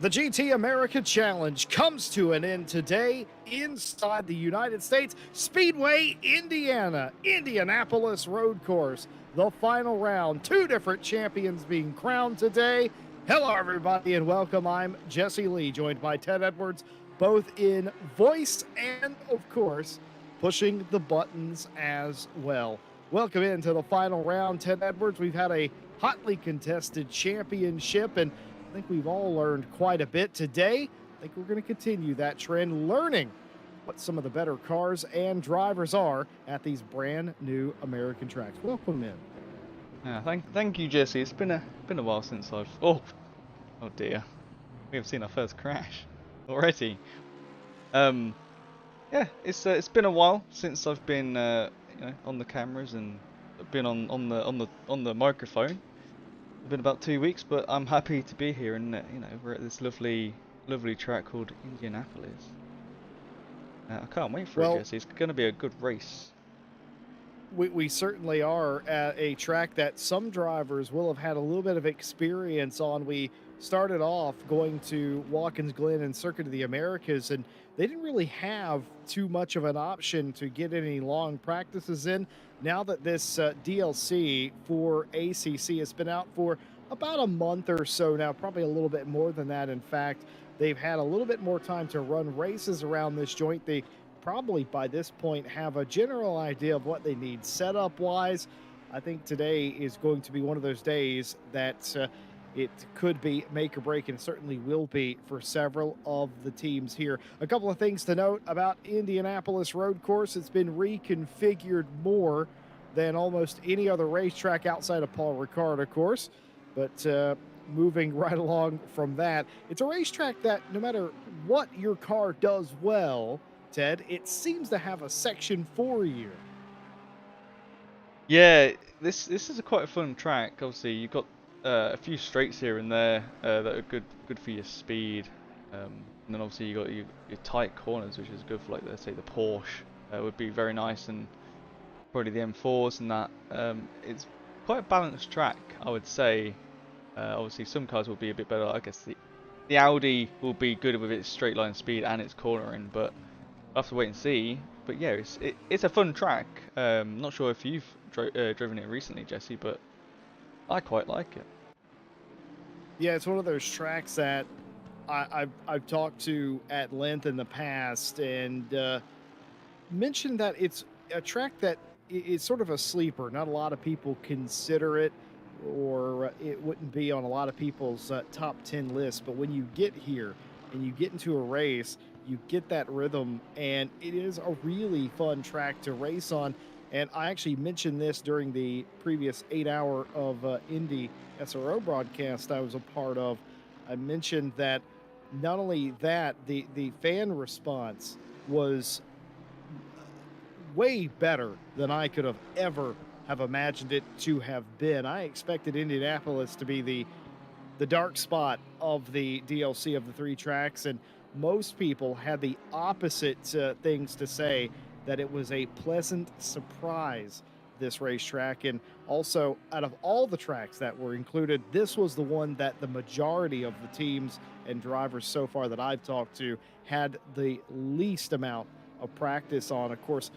The GT America Challenge comes to an end today inside the United States Speedway, Indiana, Indianapolis road course. The final round, two different champions being crowned today. Hello, everybody, and welcome. I'm Jesse Lee, joined by Ted Edwards, both in voice and, of course, pushing the buttons as well. Welcome into the final round, Ted Edwards. We've had a hotly contested championship, and I think we've all learned quite a bit today. I think we're going to continue that trend, learning what some of the better cars and drivers are at these brand new American tracks. Welcome in. Yeah, thank you, Jesse. It's been a while since I've oh dear, we have seen our first crash already. Yeah, it's been a while since I've been on the cameras and been on the microphone. It's been about 2 weeks, but I'm happy to be here, and we're at this lovely track called Indianapolis. I can't wait for it, Jesse. It's going to be a good race. We certainly are at a track that some drivers will have had a little bit of experience on. We started off going to Watkins Glen and Circuit of the Americas, and they didn't really have too much of an option to get any long practices in. Now that this DLC for ACC has been out for about a month or so now, probably a little bit more than that, in fact, they've had a little bit more time to run races around this joint. They probably by this point have a general idea of what they need setup wise. I think today is going to be one of those days that it could be make or break, and it certainly will be for several of the teams here. A couple of things to note about Indianapolis road course. It's been reconfigured more than almost any other racetrack outside of Paul Ricard, of course. But moving right along from that, it's a racetrack that no matter what your car does well, Ted, it seems to have a section for you. Yeah, this is quite a fun track. Obviously, you've got a few straights here and there that are good for your speed, and then obviously you got your tight corners, which is good for, like, let's say the Porsche would be very nice, and probably the M4s and that. It's quite a balanced track, I would say. Obviously, some cars will be a bit better. I guess the Audi will be good with its straight line speed and its cornering, but I'll have to wait and see. But yeah, it's a fun track. Not sure if you've driven it recently, Jesse, but I quite like it. Yeah, it's one of those tracks that I've talked to at length in the past, and mentioned that it's a track that is sort of a sleeper. Not a lot of people consider it, or it wouldn't be on a lot of people's top 10 lists. But when you get here and you get into a race, you get that rhythm, and it is a really fun track to race on. And I actually mentioned this during the previous 8-hour of Indy SRO broadcast I was a part of. I mentioned that not only that, the fan response was way better than I could have ever have imagined it to have been. I expected Indianapolis to be the dark spot of the DLC of the three tracks, and most people had the opposite things to say, that it was a pleasant surprise, this racetrack. And also, out of all the tracks that were included, this was the one that the majority of the teams and drivers so far that I've talked to had the least amount of practice on. Of course,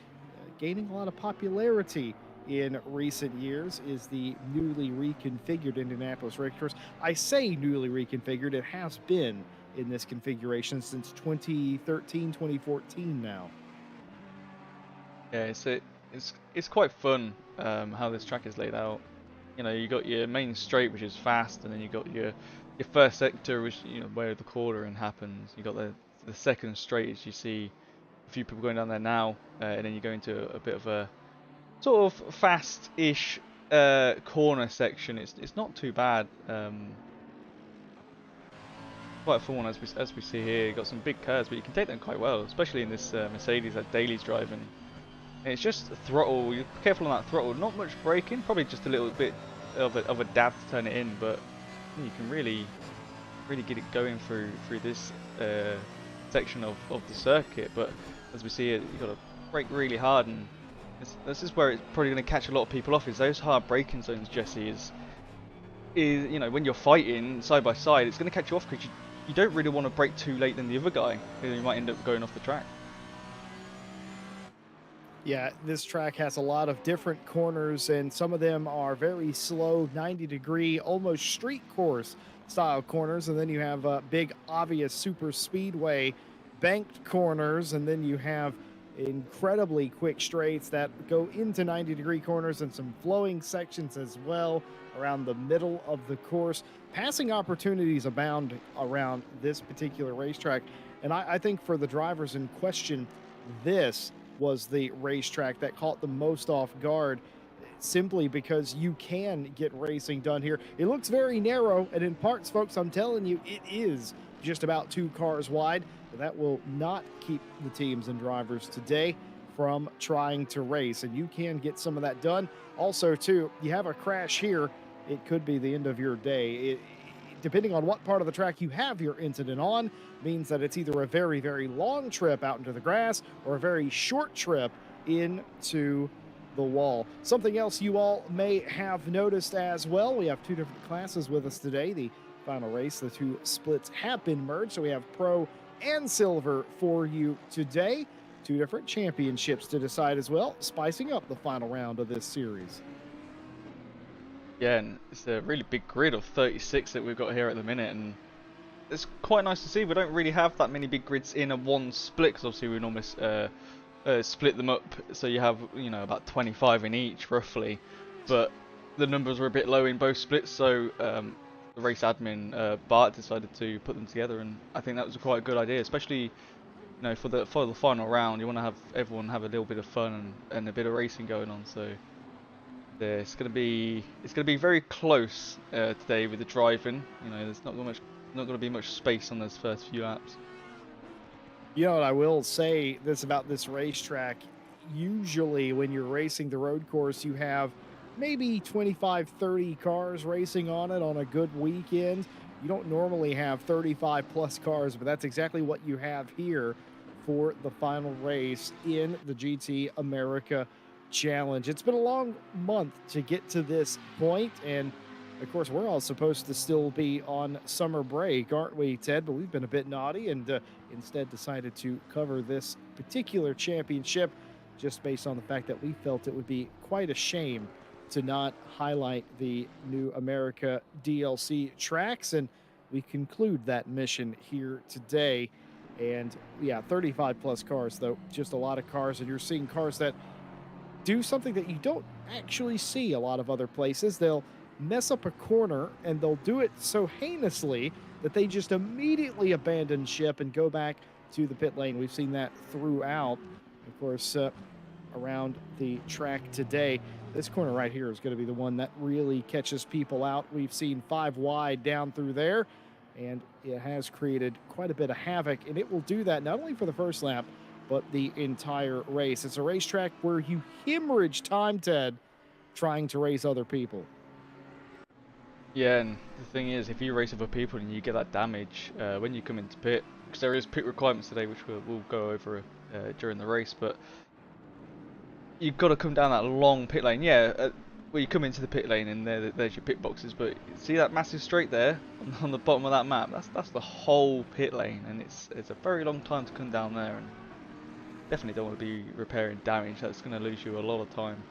gaining a lot of popularity in recent years is the newly reconfigured Indianapolis race course. I say newly reconfigured. It has been in this configuration since 2013, 2014 now. Yeah, it's quite fun how this track is laid out. You got your main straight, which is fast, and then you got your first sector, which where the cornering happens. You got the second straight, as you see a few people going down there now, and then you go into a bit of a sort of fast-ish corner section. It's not too bad. Quite a fun one, as we see here. You got some big curves, but you can take them quite well, especially in this Mercedes that Daly's driving. And it's just a throttle. You're careful on that throttle. Not much braking, probably just a little bit of a dab to turn it in, but you can really get it going through this section of the circuit. But as we see it, you got to brake really hard, and this is where it's probably going to catch a lot of people off. Is those hard braking zones, Jesse, is when you're fighting side by side, it's going to catch you off because you don't really want to brake too late than the other guy, because you might end up going off the track. Yeah, this track has a lot of different corners, and some of them are very slow, 90-degree, almost street course style corners. And then you have big, obvious super speedway banked corners, and then you have incredibly quick straights that go into 90-degree corners and some flowing sections as well around the middle of the course. Passing opportunities abound around this particular racetrack. And I think for the drivers in question, this was the racetrack that caught the most off guard simply because you can get racing done here. It looks very narrow, and in parts, folks, I'm telling you, it is just about 2 cars wide. But that will not keep the teams and drivers today from trying to race, and you can get some of that done. Also, too, you have a crash here, it could be the end of your day. Depending on what part of the track you have your incident on, means that it's either a very, very long trip out into the grass or a very short trip into the wall. Something else you all may have noticed as well, we have 2 different classes with us today. The final race, the 2 splits have been merged, so we have pro and silver for you today. 2 different championships to decide as well, spicing up the final round of this series. Yeah, and it's a really big grid of 36 that we've got here at the minute, and it's quite nice to see. We don't really have that many big grids in a one split, because obviously we normally split them up, so you have, you know, about 25 in each roughly, but the numbers were a bit low in both splits, so the race admin Bart decided to put them together, and I think that was quite a good idea, especially, you know, for the final round. You want to have everyone have a little bit of fun and a bit of racing going on. So yeah, it's gonna be very close today with the driving. You know, there's not going to be much space on those first few laps. You know what I will say this about this racetrack, usually when you're racing the road course, you have maybe 25, 30 cars racing on it on a good weekend. You don't normally have 35 plus cars, but that's exactly what you have here for the final race in the GT America Challenge. It's been a long month to get to this point, and of course, we're all supposed to still be on summer break, aren't we, Ted? But we've been a bit naughty and instead decided to cover this particular championship just based on the fact that we felt it would be quite a shame to not highlight the new America DLC tracks. And we conclude that mission here today. And yeah, 35 plus cars, though, just a lot of cars. And you're seeing cars that do something that you don't actually see a lot of other places. They'll mess up a corner and they'll do it so heinously that they just immediately abandon ship and go back to the pit lane. We've seen that throughout, of course, around the track today. This corner right here is going to be the one that really catches people out. We've seen 5 wide down through there, and it has created quite a bit of havoc, and it will do that not only for the first lap, but the entire race. It's a racetrack where you hemorrhage time, Ted, trying to race other people. Yeah, and the thing is, if you race other people and you get that damage when you come into pit, because there is pit requirements today, which we'll go over during the race, but you've got to come down that long pit lane. Yeah, well, you come into the pit lane and there's your pit boxes, but see that massive straight there on the bottom of that map? That's the whole pit lane, and it's a very long time to come down there, and definitely don't want to be repairing damage. That's going to lose you a lot of time.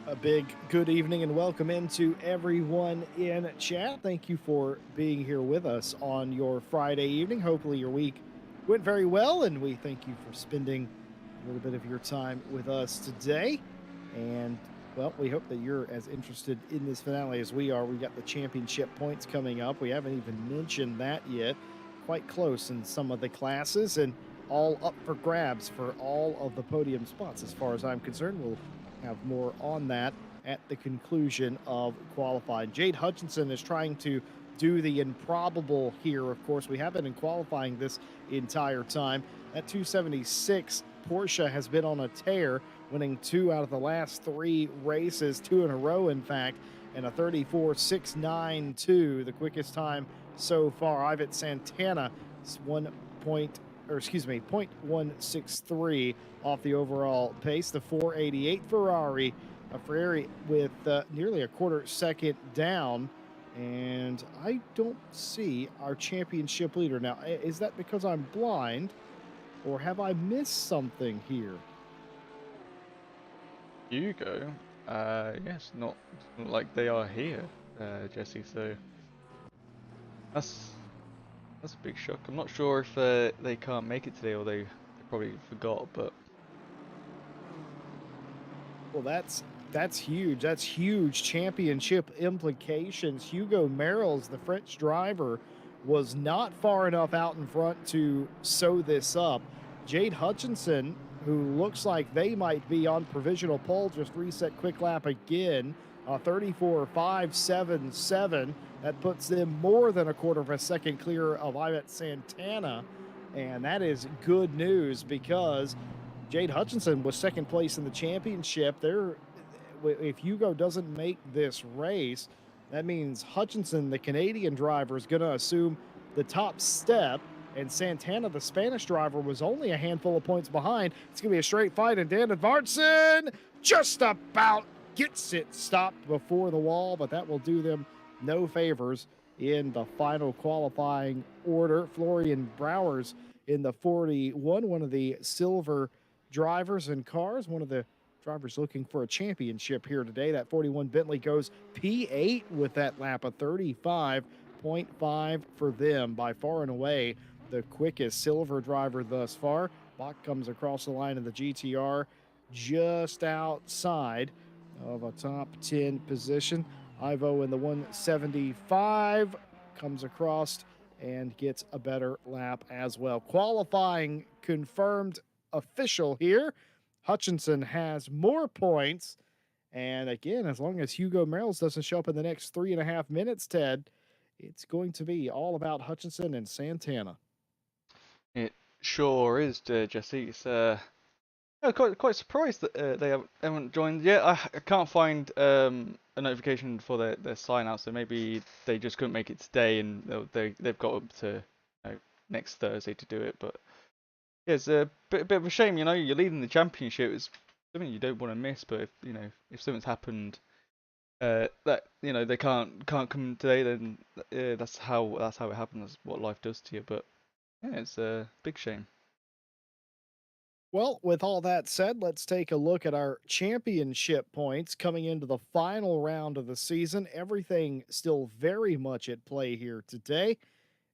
A big good evening and welcome into everyone in chat. Thank you for being here with us on your Friday evening. Hopefully your week went very well, and we thank you for spending a little bit of your time with us today. And well, we hope that you're as interested in this finale as we are. We got the championship points coming up. We haven't even mentioned that yet. Quite close in some of the classes, and all up for grabs for all of the podium spots as far as I'm concerned. We'll have more on that at the conclusion of qualifying. Jade Hutchinson is trying to do the improbable here. Of course, we have been in qualifying this entire time. That 276 Porsche has been on a tear, winning 2 out of the last 3 races, 2 in a row, in fact, and a 34.692, the quickest time so far. Ivet Santana is 0.163 off the overall pace. The 488 Ferrari, a Ferrari with nearly a quarter second down. and I don't see our championship leader. Now, is that because I'm blind or have I missed something here? Hugo, yes, not like they are here, Jesse. So that's that's a big shock. I'm not sure if they can't make it today or they probably forgot, but Well, that's huge. That's huge championship implications. Hugo Merrill's, the French driver, was not far enough out in front to sew this up. Jade Hutchinson, who looks like they might be on provisional pole, just reset quick lap again. 34.577. That puts them more than a quarter of a second clear of Ivet Santana. And that is good news because Jade Hutchinson was second place in the championship. If Hugo doesn't make this race, that means Hutchinson, the Canadian driver, is going to assume the top step. And Santana, the Spanish driver, was only a handful of points behind. It's going to be a straight fight. And Dan Edvardsen just about gets it stopped before the wall, but that will do them no favors in the final qualifying order. Florian Browers in the 41, one of the silver drivers and cars, one of the drivers looking for a championship here today. That 41 Bentley goes P8 with that lap of 35.5 for them, by far and away the quickest silver driver thus far. Bach comes across the line of the GTR just outside of a top 10 position. Ivo in the 175 comes across and gets a better lap as well. Qualifying confirmed official here. Hutchinson has more points. And again, as long as Hugo Merrill's doesn't show up in the next 3.5 minutes, Ted, it's going to be all about Hutchinson and Santana. it sure is, Jesse. It's yeah, quite surprised that they haven't joined yet. I can't find a notification for their sign out, so maybe they just couldn't make it today, and they've got up to next Thursday to do it. But yeah, it's a bit of a shame. You're leading the championship. It's something you don't want to miss. But if something's happened that they can't come today, then that's how it happens. That's what life does to you. But yeah, it's a big shame. Well, with all that said, let's take a look at our championship points coming into the final round of the season. Everything still very much at play here today.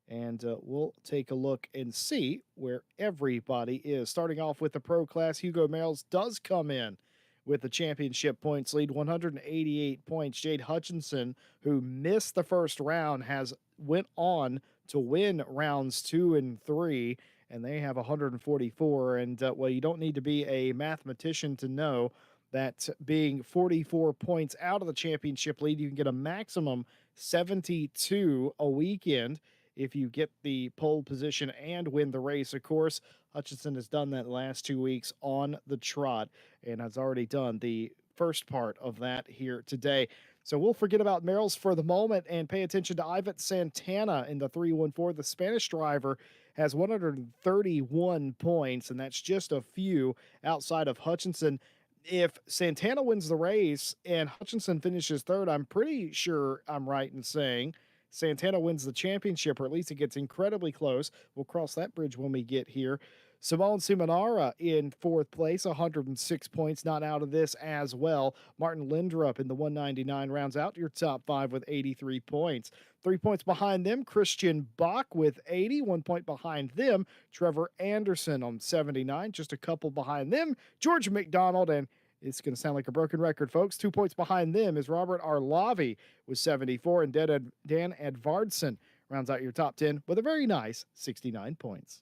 And we'll take a look and see where everybody is. Starting off with the pro class, Hugo Merrill's does come in with the championship points lead, 188 points. Jade Hutchinson, who missed the first round, has went on to win rounds 2 and 3, and they have 144. And well, you don't need to be a mathematician to know that being 44 points out of the championship lead, you can get a maximum 72 a weekend if you get the pole position and win the race. Of course, Hutchinson has done that last 2 weeks on the trot and has already done the first part of that here today. So we'll forget about Merrill's for the moment and pay attention to Ivet Santana in the 314. The Spanish driver has 131 points, and that's just a few outside of Hutchinson. If Santana wins the race and Hutchinson finishes third, I'm pretty sure I'm right in saying Santana wins the championship, or at least it gets incredibly close. We'll cross that bridge when we get here. Simone Simonara in fourth place, 106 points, not out of this as well. Martin Lindrup in the 199 rounds out your top five with 83 points. 3 points behind them, Christian Bach with 80. 1 point behind them, Trevor Anderson on 79. Just a couple behind them, George McDonald, and it's going to sound like a broken record, folks. 2 points behind them is Robert Arlavi with 74, and Dan Edvardsen rounds out your top 10 with a very nice 69 points.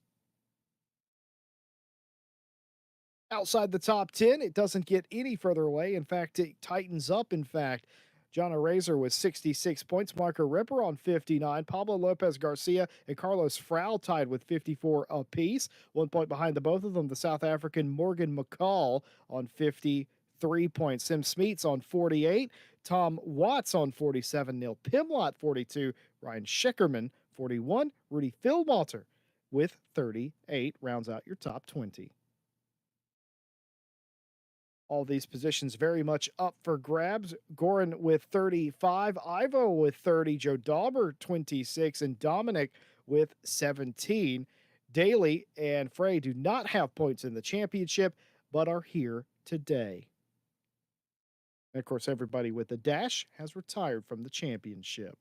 Outside the top 10, it doesn't get any further away. In fact, it tightens up. In fact, John Arazer with 66 points, Marco Ripper on 59, Pablo Lopez Garcia and Carlos Frau tied with 54 apiece. 1 point behind the both of them, the South African Morgan McCall on 53 points. Sim Smeets on 48, Tom Watts on 47, Neil Pimlott 42, Ryan Schickerman 41, Rudy Philwalter with 38 rounds out your top 20. All these positions very much up for grabs. Goran with 35, Ivo with 30, Joe Dauber 26, and Dominic with 17. Daly and Frey do not have points in the championship, but are here today. And of course, everybody with the dash has retired from the championship.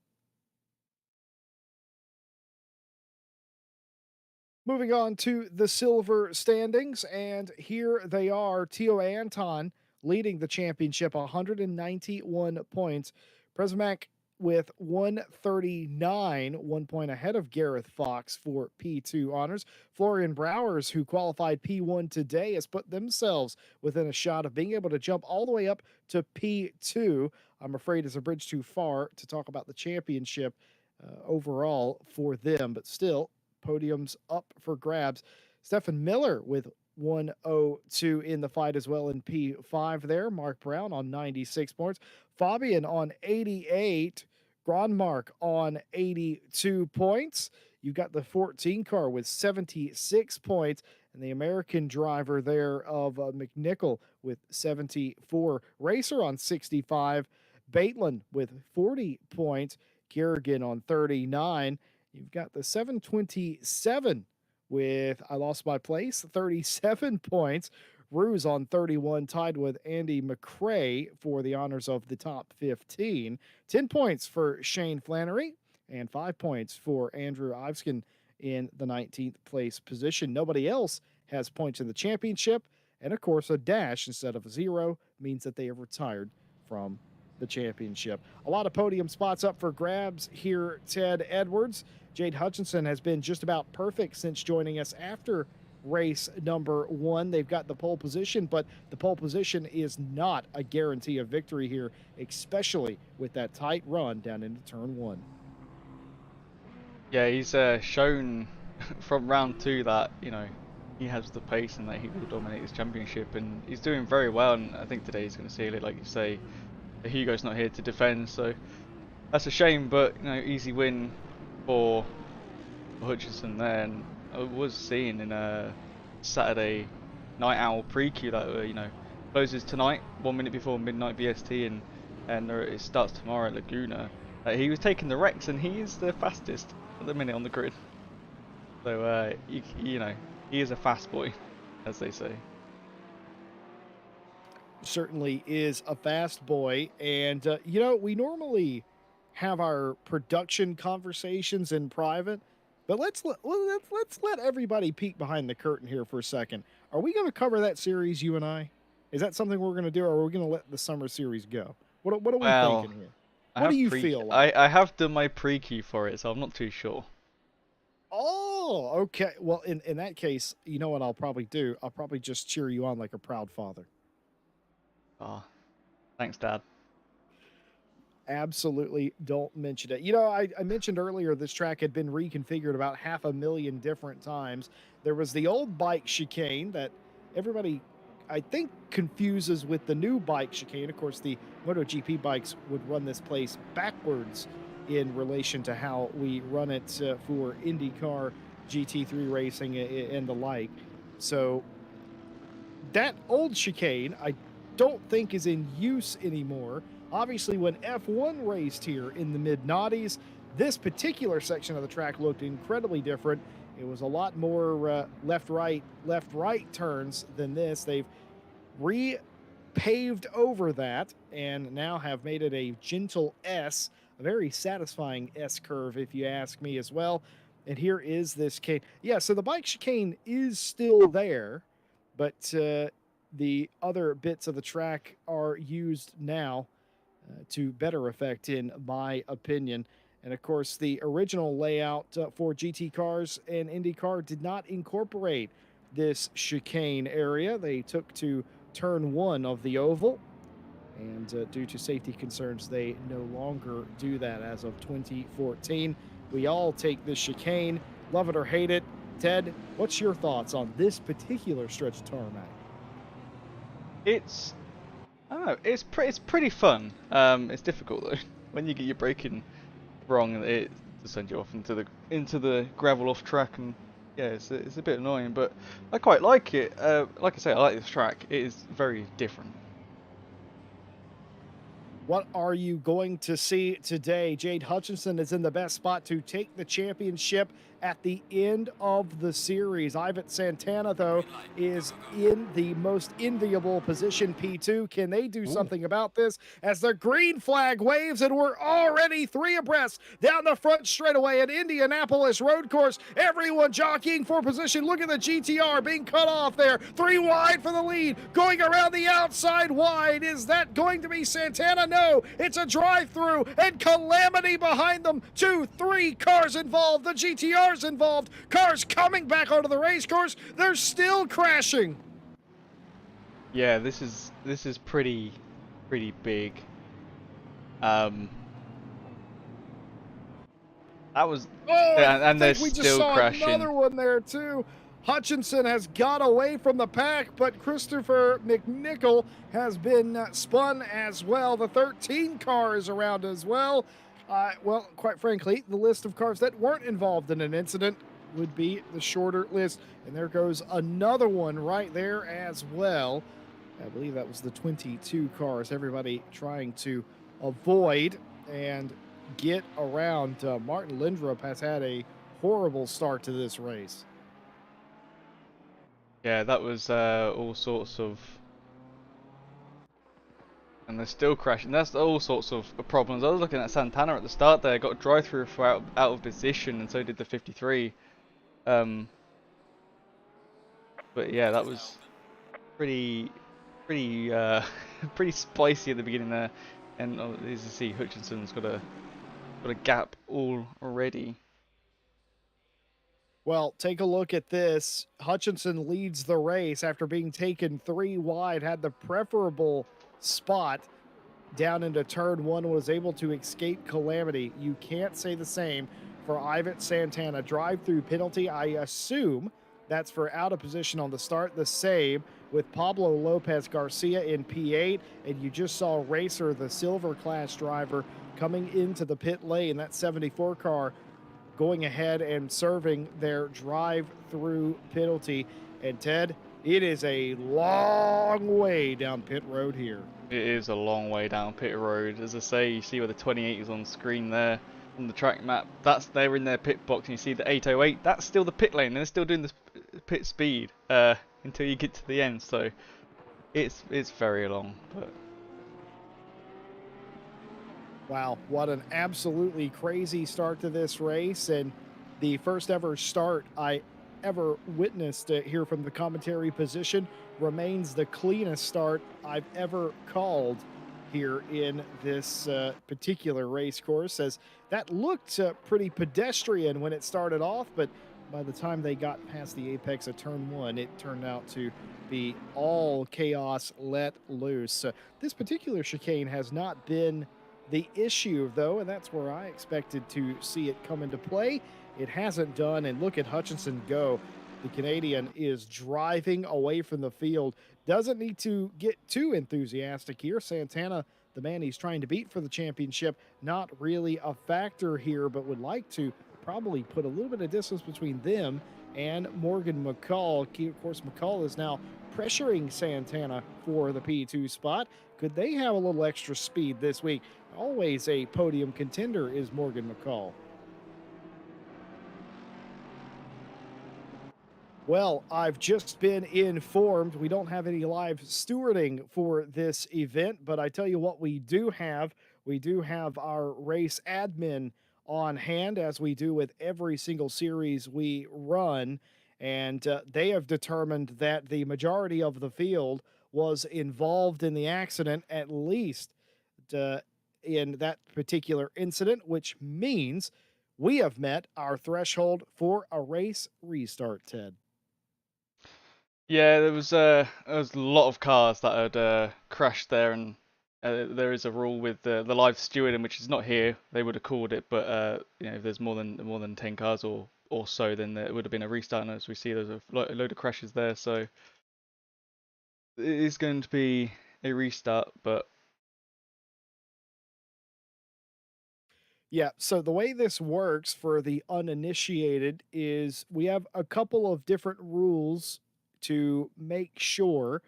Moving on to the silver standings, and here they are. Tio Anton leading the championship, 191 points. Presmac with 139, 1 point ahead of Gareth Fox for P2 honors. Florian Browers, who qualified P1 today, has put themselves within a shot of being able to jump all the way up to P2. I'm afraid it's a bridge too far to talk about the championship overall for them, but still, podiums up for grabs. Stefan Miller with 102 in the fight as well in P5 there. Mark Brown on 96 points. Fabian on 88. Gronmark on 82 points. You've got the 14 car with 76 points. And the American driver there of McNichol with 74. Racer on 65. Baitland with 40 points. Kerrigan on 39. You've got the 727 with I lost my place, 37 points. Ruse on 31, tied with Andy McCrae for the honors of the top 15. 10 points for Shane Flannery and 5 points for Andrew Iveskin in the 19th place position. Nobody else has points in the championship. And of course, a dash instead of a 0 means that they have retired from the championship. A lot of podium spots up for grabs here, Ted Edwards. Jade Hutchinson has been just about perfect since joining us after race number 1. They've got the pole position, but the pole position is not a guarantee of victory here, especially with that tight run down into turn 1. Yeah, he's shown from round 2 that, you know, he has the pace and that he will dominate this championship, and he's doing very well, and I think today he's going to seal it, like you say. Hugo's not here to defend, so that's a shame, but, you know, easy win for Hutchinson there. And I was seeing in a Saturday Night Owl pre-queue that, you know, closes tonight, 1 minute before midnight BST, and it starts tomorrow at Laguna. He was taking the Rex, and he is the fastest at the minute on the grid. So, you know, he is a fast boy, as they say. Certainly is a fast boy. And, you know, we normally have our production conversations in private, but let's let everybody peek behind the curtain here for a second. Are we going to cover that series, you and I? Is that something we're going to do, or are we going to let the summer series go? What are we thinking here? What do you feel like? I have done my pre-queue for it, so I'm not too sure. Oh, okay. Well, in that case, you know what I'll probably do? I'll probably just cheer you on like a proud father. Oh, thanks, Dad. Absolutely don't mention it. You know, I mentioned earlier this track had been reconfigured about 500,000 different times. There was the old bike chicane that everybody, I think, confuses with the new bike chicane. Of course, the MotoGP bikes would run this place backwards in relation to how we run it for IndyCar, GT3 racing, and the like. So that old chicane, I don't think is in use anymore. Obviously, when F1 raced here in the mid-noughties, this particular section of the track looked incredibly different. It was a lot more left-right turns than this. They've repaved over that and now have made it a gentle S, a very satisfying S curve, if you ask me as well. And here is this chicane. Yeah, so the bike chicane is still there, but the other bits of the track are used now to better effect, in my opinion. And of course, the original layout for GT cars and IndyCar did not incorporate this chicane area. They took to turn 1 of the oval, and due to safety concerns, they no longer do that as of 2014. We all take this chicane, love it or hate it. Ted, what's your thoughts on this particular stretch of tarmac? It's, I don't know, it's pretty fun. It's difficult though when you get your braking wrong, it just sends you off into the gravel off track, and Yeah, it's a bit annoying, but I quite like it. Like I say, I like this track. It is very different. What are you going to see today? Jade Hutchinson is in the best spot to take the championship at the end of the series. Ivan Santana, though, is in the most enviable position, P2. Can they do Ooh. something about this? As the green flag waves, and we're already three abreast down the front straightaway at Indianapolis road course. Everyone jockeying for position. Look at the GTR being cut off there. 3 wide for the lead. Going around the outside wide. Is that going to be Santana? No, it's a drive-through, and Calamity behind them. 2, 3 cars involved. The GTR's involved. Cars coming back onto the race course. They're still crashing. Yeah, this is pretty big. Um, that was, Oh, and yeah, I and they're think we just still saw crashing. another one there, too. Hutchinson has got away from the pack, but Christopher McNichol has been spun as well. The 13 car is around as well. Well, quite frankly, the list of cars that weren't involved in an incident would be the shorter list. And there goes another one right there as well. I believe that was the 22 cars. Everybody trying to avoid and get around. Martin Lindrup has had a horrible start to this race. Yeah, that was all sorts of, and they're still crashing. That's all sorts of problems. I was looking at Santana at the start there, got a drive-through for out of position, and so did the 53. Um, but yeah, that was pretty pretty pretty spicy at the beginning there. And as you see, Hutchinson's got a gap already. Well, take a look at this. Hutchinson leads the race after being taken 3 wide, had the preferable spot down into turn 1, was able to escape Calamity. You can't say the same for Ivan Santana. Drive through penalty, I assume that's for out of position on the start. The same with Pablo Lopez Garcia in P8. And you just saw Racer, the silver class driver, coming into the pit lane. That 74 car going ahead and serving their drive through penalty. And Ted, it is a long way down pit road here. It is a long way down pit road. As I say, you see where the 28 is on screen there on the track map. That's they're in their pit box, and you see the 808. That's still the pit lane. They're still doing the pit speed until you get to the end. So it's very long. But Wow, what an absolutely crazy start to this race, and the first ever start I ever witnessed here from the commentary position remains the cleanest start I've ever called here in this particular race course, as that looked pretty pedestrian when it started off, but by the time they got past the apex of turn 1, it turned out to be all chaos let loose. This particular chicane has not been the issue, though, and that's where I expected to see it come into play. It hasn't done, and look at Hutchinson go. The Canadian is driving away from the field. Doesn't need to get too enthusiastic here. Santana, the man he's trying to beat for the championship, not really a factor here, but would like to probably put a little bit of distance between them and Morgan McCall. Of course, McCall is now pressuring Santana for the P2 spot. Could they have a little extra speed this week? Always a podium contender is Morgan McCall. Well, I've just been informed we don't have any live stewarding for this event, but I tell you what, we do have. We do have our race admin on hand, as we do with every single series we run. And they have determined that the majority of the field was involved in the accident, at least uh, in that particular incident, which means we have met our threshold for a race restart, Ted. yeah, there was a lot of cars that had crashed there, and there is a rule with the live stewarding, which is not here. They would have called it, but you know, if there's more than 10 cars or so, then there would have been a restart. And as we see, there's a load of crashes there, so it is going to be a restart. But Yeah, so the way this works for the uninitiated is we have a couple of different rules to make sure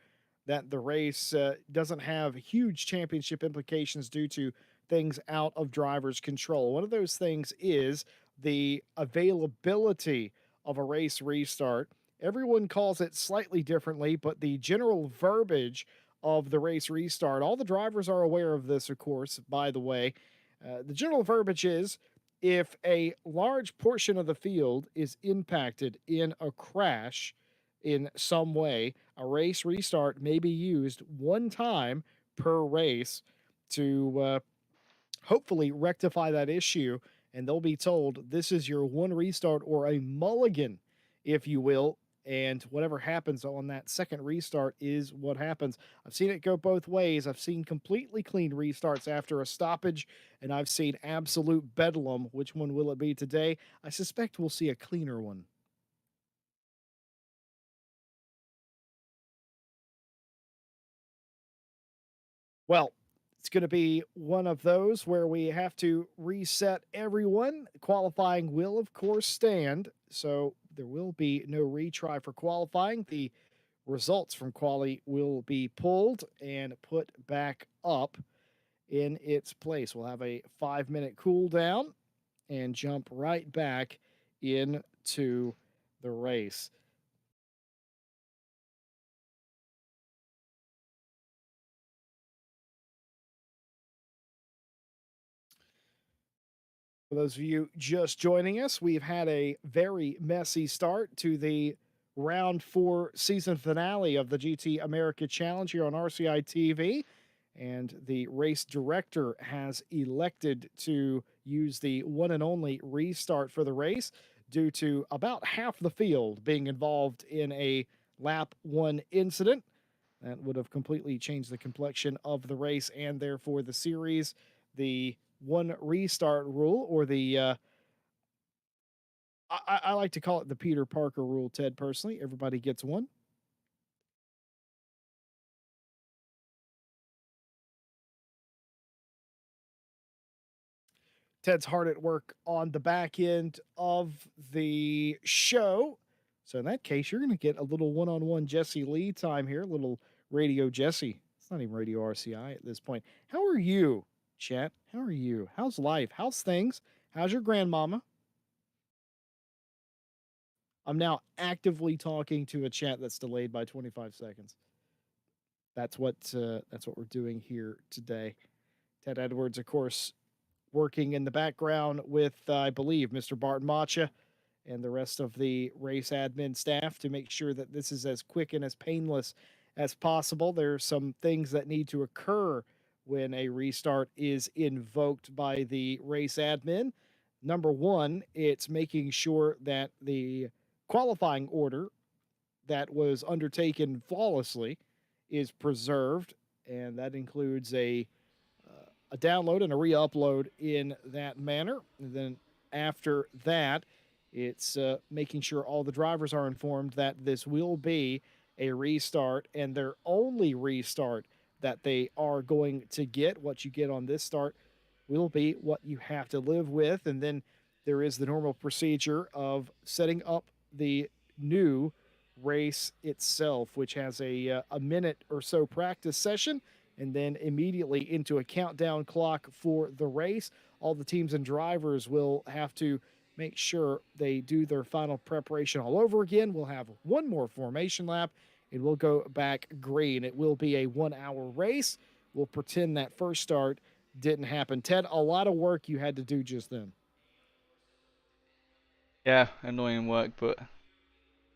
that the race doesn't have huge championship implications due to things out of drivers' control. One of those things is the availability of a race restart. Everyone calls it slightly differently, but the general verbiage of the race restart, all the drivers are aware of this, of course, by the way. The general verbiage is if a large portion of the field is impacted in a crash in some way, a race restart may be used one time per race to hopefully rectify that issue. And they'll be told this is your one restart or a mulligan, if you will. And whatever happens on that second restart is what happens. I've seen it go both ways. I've seen completely clean restarts after a stoppage, and I've seen absolute bedlam. Which one will it be today? I suspect we'll see a cleaner one. Well, it's going to be one of those where we have to reset everyone. Qualifying will, of course, stand. So there will be no retry for qualifying. The results from quali will be pulled and put back up in its place. We'll have a 5 minute cool down and jump right back into the race. For those of you just joining us, we've had a very messy start to the round four season finale of the GT America Challenge here on RCI TV. And the race director has elected to use the one and only restart for the race due to about half the field being involved in a lap one incident. That would have completely changed the complexion of the race and therefore the series. The one restart rule, or the I like to call it the Peter Parker rule, Ted. Personally, everybody gets one. Ted's hard at work on the back end of the show. So in that case, you're going to get a little one-on-one Jesse Lee time here, a little radio Jesse. It's not even radio RCI at this point. How are you, chat? How are you? How's life? How's things? How's your grandmama? I'm now actively talking to a chat that's delayed by 25 seconds. That's what we're doing here today. Ted Edwards, of course, working in the background with I believe Mr. Barton Macha and the rest of the race admin staff to make sure that this is as quick and as painless as possible. There are some things that need to occur when a restart is invoked by the race admin. Number one, it's making sure that the qualifying order that was undertaken flawlessly is preserved, and that includes a download and a re-upload in that manner. And then after that, it's making sure all the drivers are informed that this will be a restart and their only restart that they are going to get. What you get on this start will be what you have to live with. And then there is the normal procedure of setting up the new race itself, which has a minute or so practice session and then immediately into a countdown clock for the race. All the teams and drivers will have to make sure they do their final preparation all over again. We'll have one more formation lap and we'll go back green. It will be a 1 hour race. We'll pretend that first start didn't happen. Ted, a lot of work you had to do just then. Yeah, annoying work, but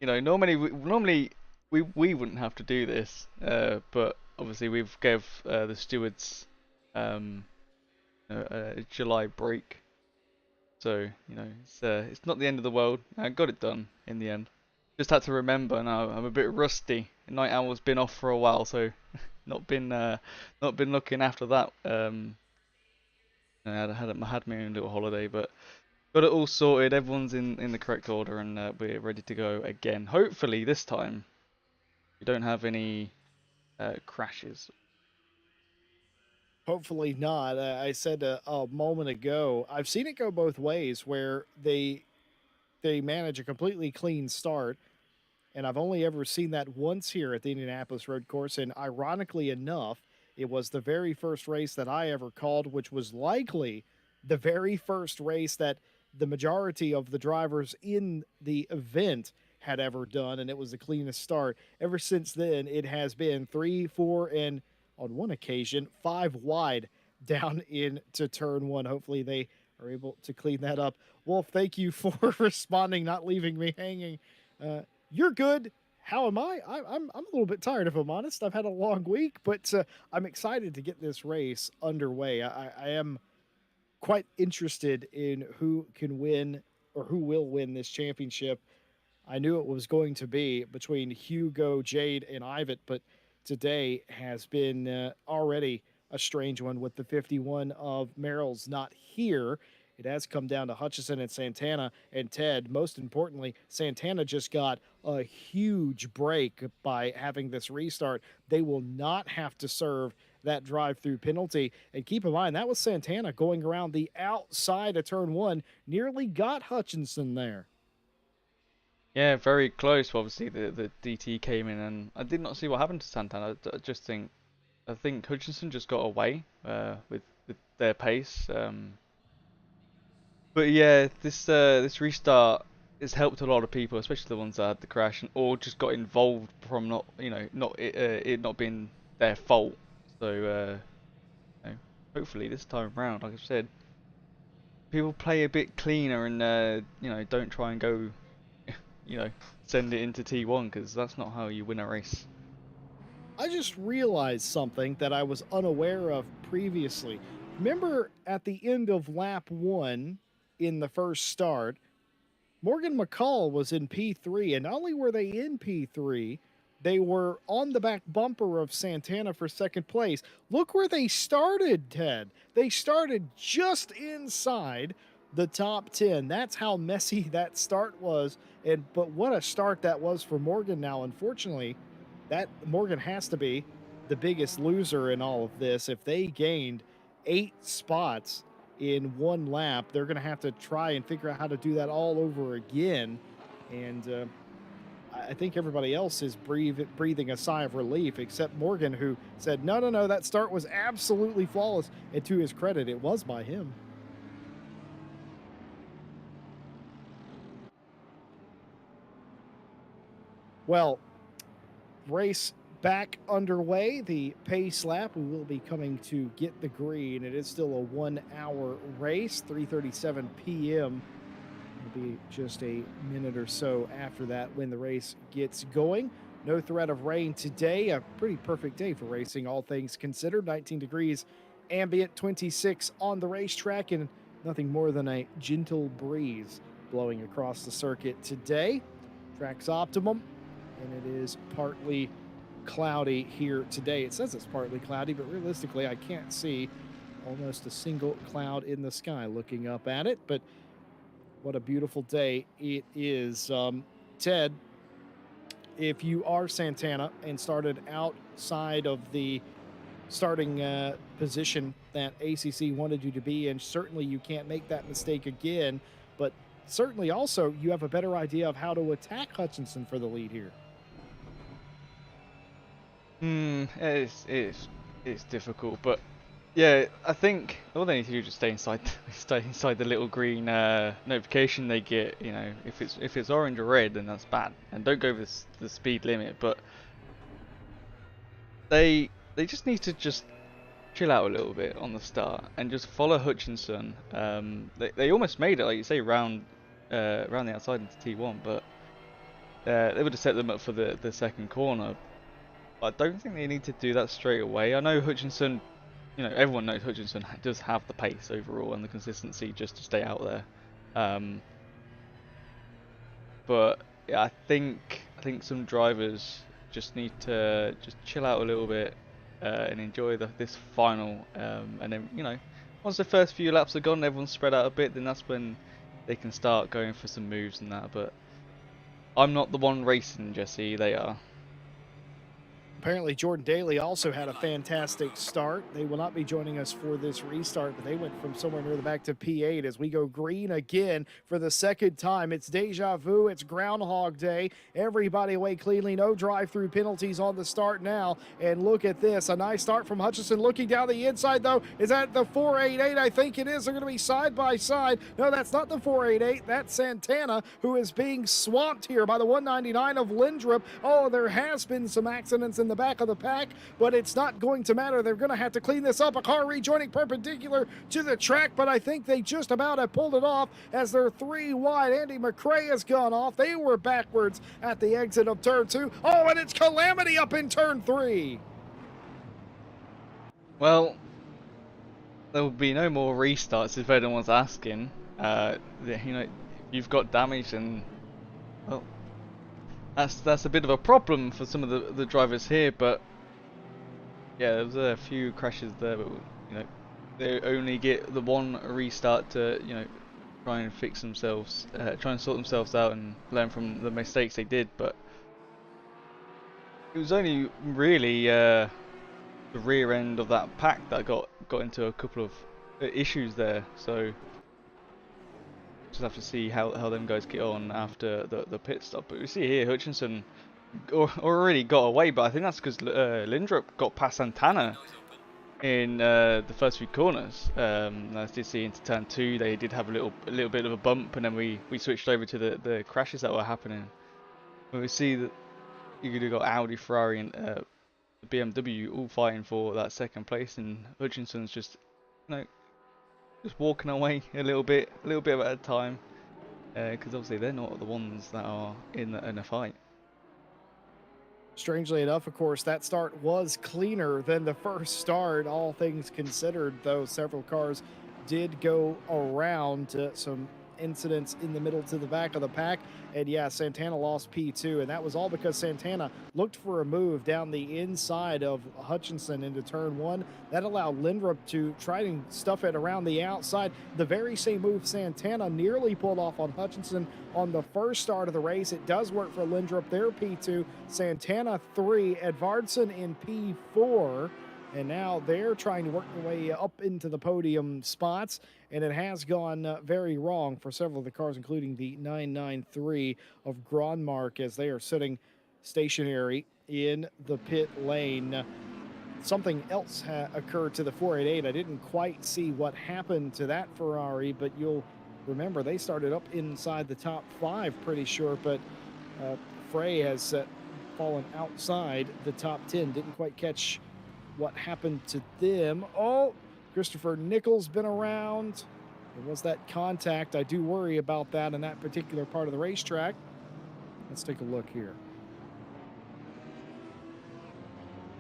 normally we wouldn't have to do this, but obviously we've gave the stewards um, a July break, so it's not the end of the world. I got it done in the end. Just had to remember now I'm a bit rusty. Night owl's been off for a while, so not been uh, not been looking after that. I had my own little holiday, but got it all sorted. Everyone's in the correct order, and we're ready to go again. Hopefully this time we don't have any crashes. Hopefully not. I said a moment ago, I've seen it go both ways where they manage a completely clean start, and I've only ever seen that once here at the Indianapolis Road Course. And ironically enough, it was the very first race that I ever called, which was likely the very first race that the majority of the drivers in the event had ever done, and it was the cleanest start. Ever since then, it has been three, four, and on one occasion, five wide down into turn one. Hopefully, they are able to clean that up. Wolf, thank you for responding, not leaving me hanging. Uh, you're good. How am I? I'm a little bit tired, if I'm honest. I've had a long week, but I'm excited to get this race underway. I am quite interested in who can win or who will win this championship. I knew it was going to be between Hugo, Jade, and Ivet, but today has been already a strange one with the 51 of Merrill's not here. It has come down to Hutchison and Santana and Ted. Most importantly, Santana just got a huge break by having this restart. They will not have to serve that drive through penalty. And keep in mind, that was Santana going around the outside of turn one, nearly got Hutchinson there. Yeah, very close. Obviously, the DT came in, and I did not see what happened to Santana. I just think Hutchinson just got away with their pace. But yeah, this restart has helped a lot of people, especially the ones that had the crash and or just got involved from not not it not being their fault. So hopefully this time around, like I said, people play a bit cleaner and don't try and go you know send it into T1 because that's not how you win a race. I just realized something that I was unaware of previously. Remember at the end of lap one in the first start, Morgan McCall was in P3, and not only were they in P3, they were on the back bumper of Santana for second place. Look where they started, Ted. They started just inside the top 10. That's how messy that start was. And but what a start that was for Morgan now. Unfortunately, that Morgan has to be the biggest loser in all of this. If they gained 8 spots in one lap, they're going to have to try and figure out how to do that all over again. And I think everybody else is breathing a sigh of relief, except Morgan, who said, no, no, no, that start was absolutely flawless. And to his credit, it was by him. Well, race back underway. The pace lap, we will be coming to get the green. It is still a 1 hour race, 3:37 p.m. It'll be just a minute or so after that when the race gets going. No threat of rain today. A pretty perfect day for racing, all things considered. 19 degrees ambient, 26 on the racetrack, and nothing more than a gentle breeze blowing across the circuit today. Track's optimum, and it is partly cloudy here today. It says it's partly cloudy, but realistically, I can't see almost a single cloud in the sky looking up at it. But what a beautiful day it is. Ted, if you are Santana and started outside of the starting position that ACC wanted you to be in, certainly you can't make that mistake again. But certainly also you have a better idea of how to attack Hutchinson for the lead here. It's difficult, but yeah, I think all they need to do is just stay inside, stay inside the little green notification they get. You know, if it's orange or red, then that's bad, and don't go over the speed limit. But they just need to just chill out a little bit on the start and just follow Hutchinson. They almost made it, like you say, round the outside into T1, but they would have set them up for the second corner. I don't think they need to do that straight away. I know Hutchinson, everyone knows Hutchinson does have the pace overall and the consistency just to stay out there. But yeah, I think some drivers just need to just chill out a little bit and enjoy this final. And then once the first few laps are gone, everyone's spread out a bit. Then that's when they can start going for some moves and that. But I'm not the one racing, Jesse. They are. Apparently, Jordan Daly also had a fantastic start. They will not be joining us for this restart, but they went from somewhere near the back to P8 as we go green again for the second time. It's deja vu. It's Groundhog Day. Everybody away cleanly. No drive-through penalties on the start now. And look at this. A nice start from Hutchinson. Looking down the inside, though. Is that the 488? I think it is. They're going to be side by side. No, that's not the 488. That's Santana, who is being swamped here by the 199 of Lindrup. Oh, there has been some accidents in the back of the pack, but it's not going to matter. They're going to have to clean this up. A car rejoining perpendicular to the track, but I think they just about have pulled it off as they're 3 wide. Andy McRae has gone off. They were backwards at the exit of turn 2. Oh, and it's calamity up in turn 3. Well, there will be no more restarts if anyone's asking. You know, if you've got damage, and well, that's a bit of a problem for some of the drivers here. But yeah, there was a few crashes there, but you know, they only get the one restart to, you know, try and fix themselves, try and sort themselves out and learn from the mistakes they did. But it was only really the rear end of that pack that got into a couple of issues there. So just have to see how them guys get on after the pit stop. But we see here Hutchinson already got away, but I think that's because Lindrup got past Santana in the first few corners. As did see into turn 2, they did have a little bit of a bump, and then we switched over to the crashes that were happening. But we see that you could have got Audi, Ferrari, and BMW all fighting for that second place, and Hutchinson's just, you know, just walking away a little bit at a time, because obviously they're not the ones that are in a fight. Strangely enough, of course, that start was cleaner than the first start, all things considered, though several cars did go around. Some incidents in the middle to the back of the pack. And yeah, Santana lost P2, and that was all because Santana looked for a move down the inside of Hutchinson into turn 1. That allowed Lindrup to try and stuff it around the outside. The very same move Santana nearly pulled off on Hutchinson on the first start of the race. It does work for Lindrup. They're P2, Santana 3, Edvardson in P4. And now they're trying to work their way up into the podium spots, and it has gone very wrong for several of the cars, including the 993 of Gronmark, as they are sitting stationary in the pit lane. Something else occurred to the 488. I didn't quite see what happened to that Ferrari, but you'll remember they started up inside the top 5, pretty sure, but Frey has fallen outside the top 10. Didn't quite catch what happened to them. Oh, Christopher Nichols been around. There was that contact. I do worry about that in that particular part of the racetrack. Let's take a look here.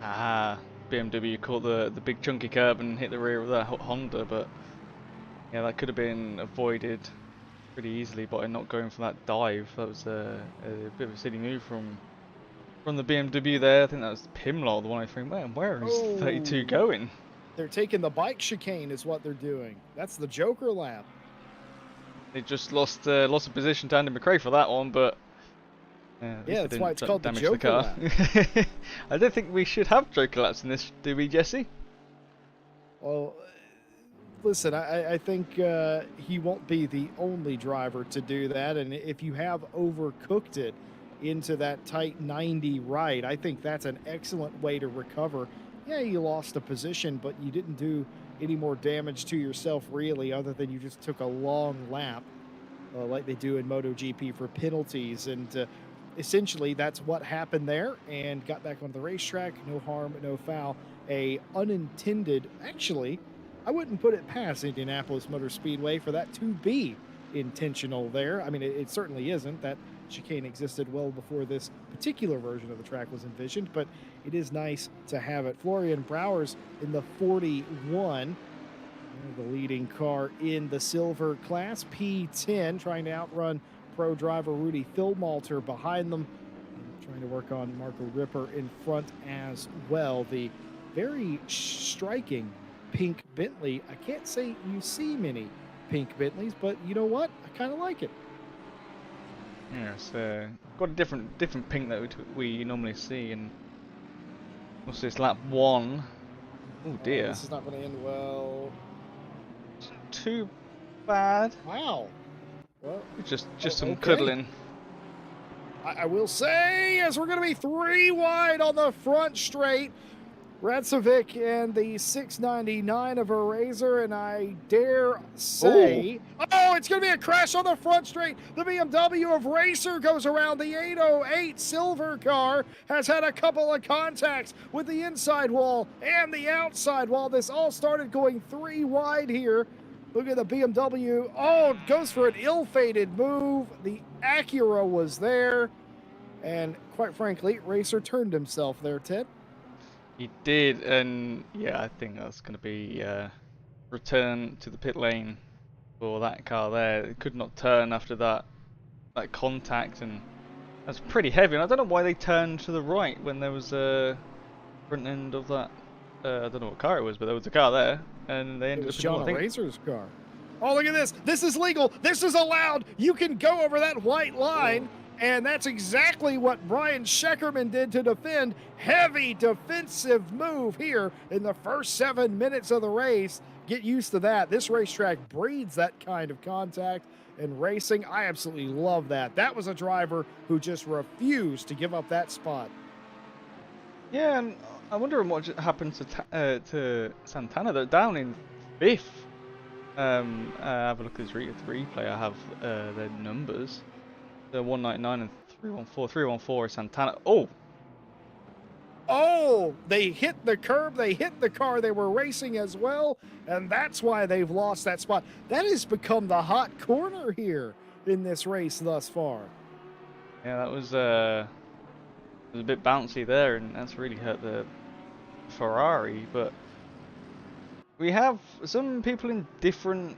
BMW caught the big chunky curb and hit the rear of that Honda, but yeah, that could have been avoided pretty easily by not going for that dive. That was a bit of a silly move from the BMW there. I think that was Pimlaw, the 103. Man, where is 32 going? They're taking the bike chicane is what they're doing. That's the Joker lap. They just lost a position to Andy McRae for that one, but yeah, that's why it's called the Joker lap. I don't think we should have Joker laps in this, do we, Jesse? Well, listen, I think he won't be the only driver to do that, and if you have overcooked it into that tight 90 right, I think that's an excellent way to recover. Yeah, you lost a position, but you didn't do any more damage to yourself really, other than you just took a long lap like they do in MotoGP for penalties. And essentially that's what happened there, and got back on the racetrack. No harm, no foul. A unintended, actually, I wouldn't put it past Indianapolis Motor Speedway for that to be intentional there. I mean, it certainly isn't. That chicane existed well before this particular version of the track was envisioned, but it is nice to have it. Florian Brouwers in the 41, the leading car in the silver class, P10, trying to outrun pro driver Rudy Philmalter behind them, trying to work on Marco Ripper in front as well. The very striking pink Bentley. I can't say you see many pink Bentleys, but you know what? I kind of like it. Yeah, it's got a different pink that we normally see, and What's this? Lap 1. Oh Oh, dear. this is not going to end well. Too bad. Wow. Well, Just some okay. cuddling. I will say, as we're going to be 3 wide on the front straight, Ratzovic and the 699 of a Razor, and I dare Oh, say, oh, it's going to be a crash on the front straight. The BMW of Racer goes around. The 808 silver car has had a couple of contacts with the inside wall and the outside wall. This all started going 3 wide here. Look at the BMW. Oh, it goes for an ill-fated move. The Acura was there. And quite frankly, Racer turned himself there, Ted. he did, and yeah, I think that's going to be return to the pit lane for that car there. It could not turn after that contact, and that's pretty heavy. And I don't know why they turned to the right when there was a front end of that. I don't know what car it was, but there was a car there, and they It ended was up in the wall. John I think. Razor's car. Oh, look at this. This is legal. This is allowed. You can go over that white line. And that's exactly what Brian Scheckerman did to defend. Heavy defensive move here in the first 7 minutes of the race. Get used to that. This racetrack breeds that kind of contact and racing. I absolutely love that. That was a driver who just refused to give up that spot. Yeah, and I wonder what happened to Santana. They're down in 5th. Have a look at this replay. I have their numbers. The 199 and 314. 314 is Santana. Oh, they hit the curb. They hit the car they were racing as well. And that's why they've lost that spot. That has become the hot corner here in this race thus far. Yeah, that was a bit bouncy there, and that's really hurt the Ferrari. But we have some people in different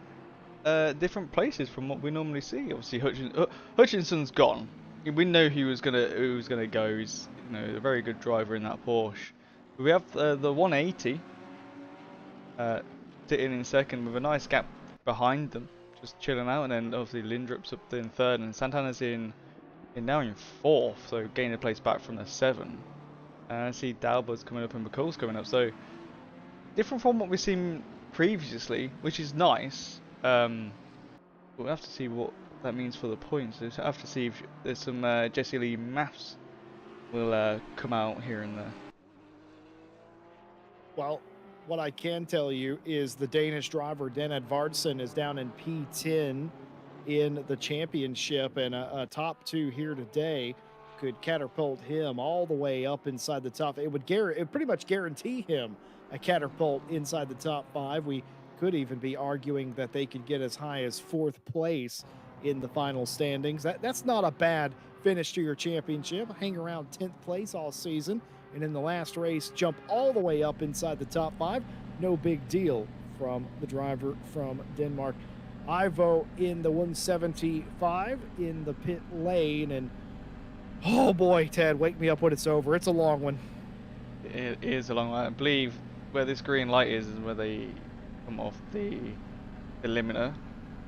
places from what we normally see. Obviously, Hutchinson's gone. We know he was gonna go. He's a very good driver in that Porsche. But we have the 180 sitting in second with a nice gap behind them, just chilling out. And then obviously Lindrup's up in third, and Santana's now in 4th, so gaining a place back from the 7. And I see Dalba's coming up and McCall's coming up. So different from what we've seen previously, which is nice. We'll have to see what that means for the points. We'll have to see if there's some Jesse Lee maths will come out here and there. Well, what I can tell you is the Danish driver, Den Edvardsen, is down in P10 in the championship, and a top 2 here today could catapult him all the way up inside the top. It would pretty much guarantee him a catapult inside the top 5. We could even be arguing that they could get as high as 4th place in the final standings. That's not a bad finish to your championship. Hang around 10th place all season, and in the last race, jump all the way up inside the top 5. No big deal from the driver from Denmark. Ivo in the 175 in the pit lane, and oh boy, Ted, wake me up when it's over. It's a long one. It is a long way. I believe where this green light is where they come off the limiter.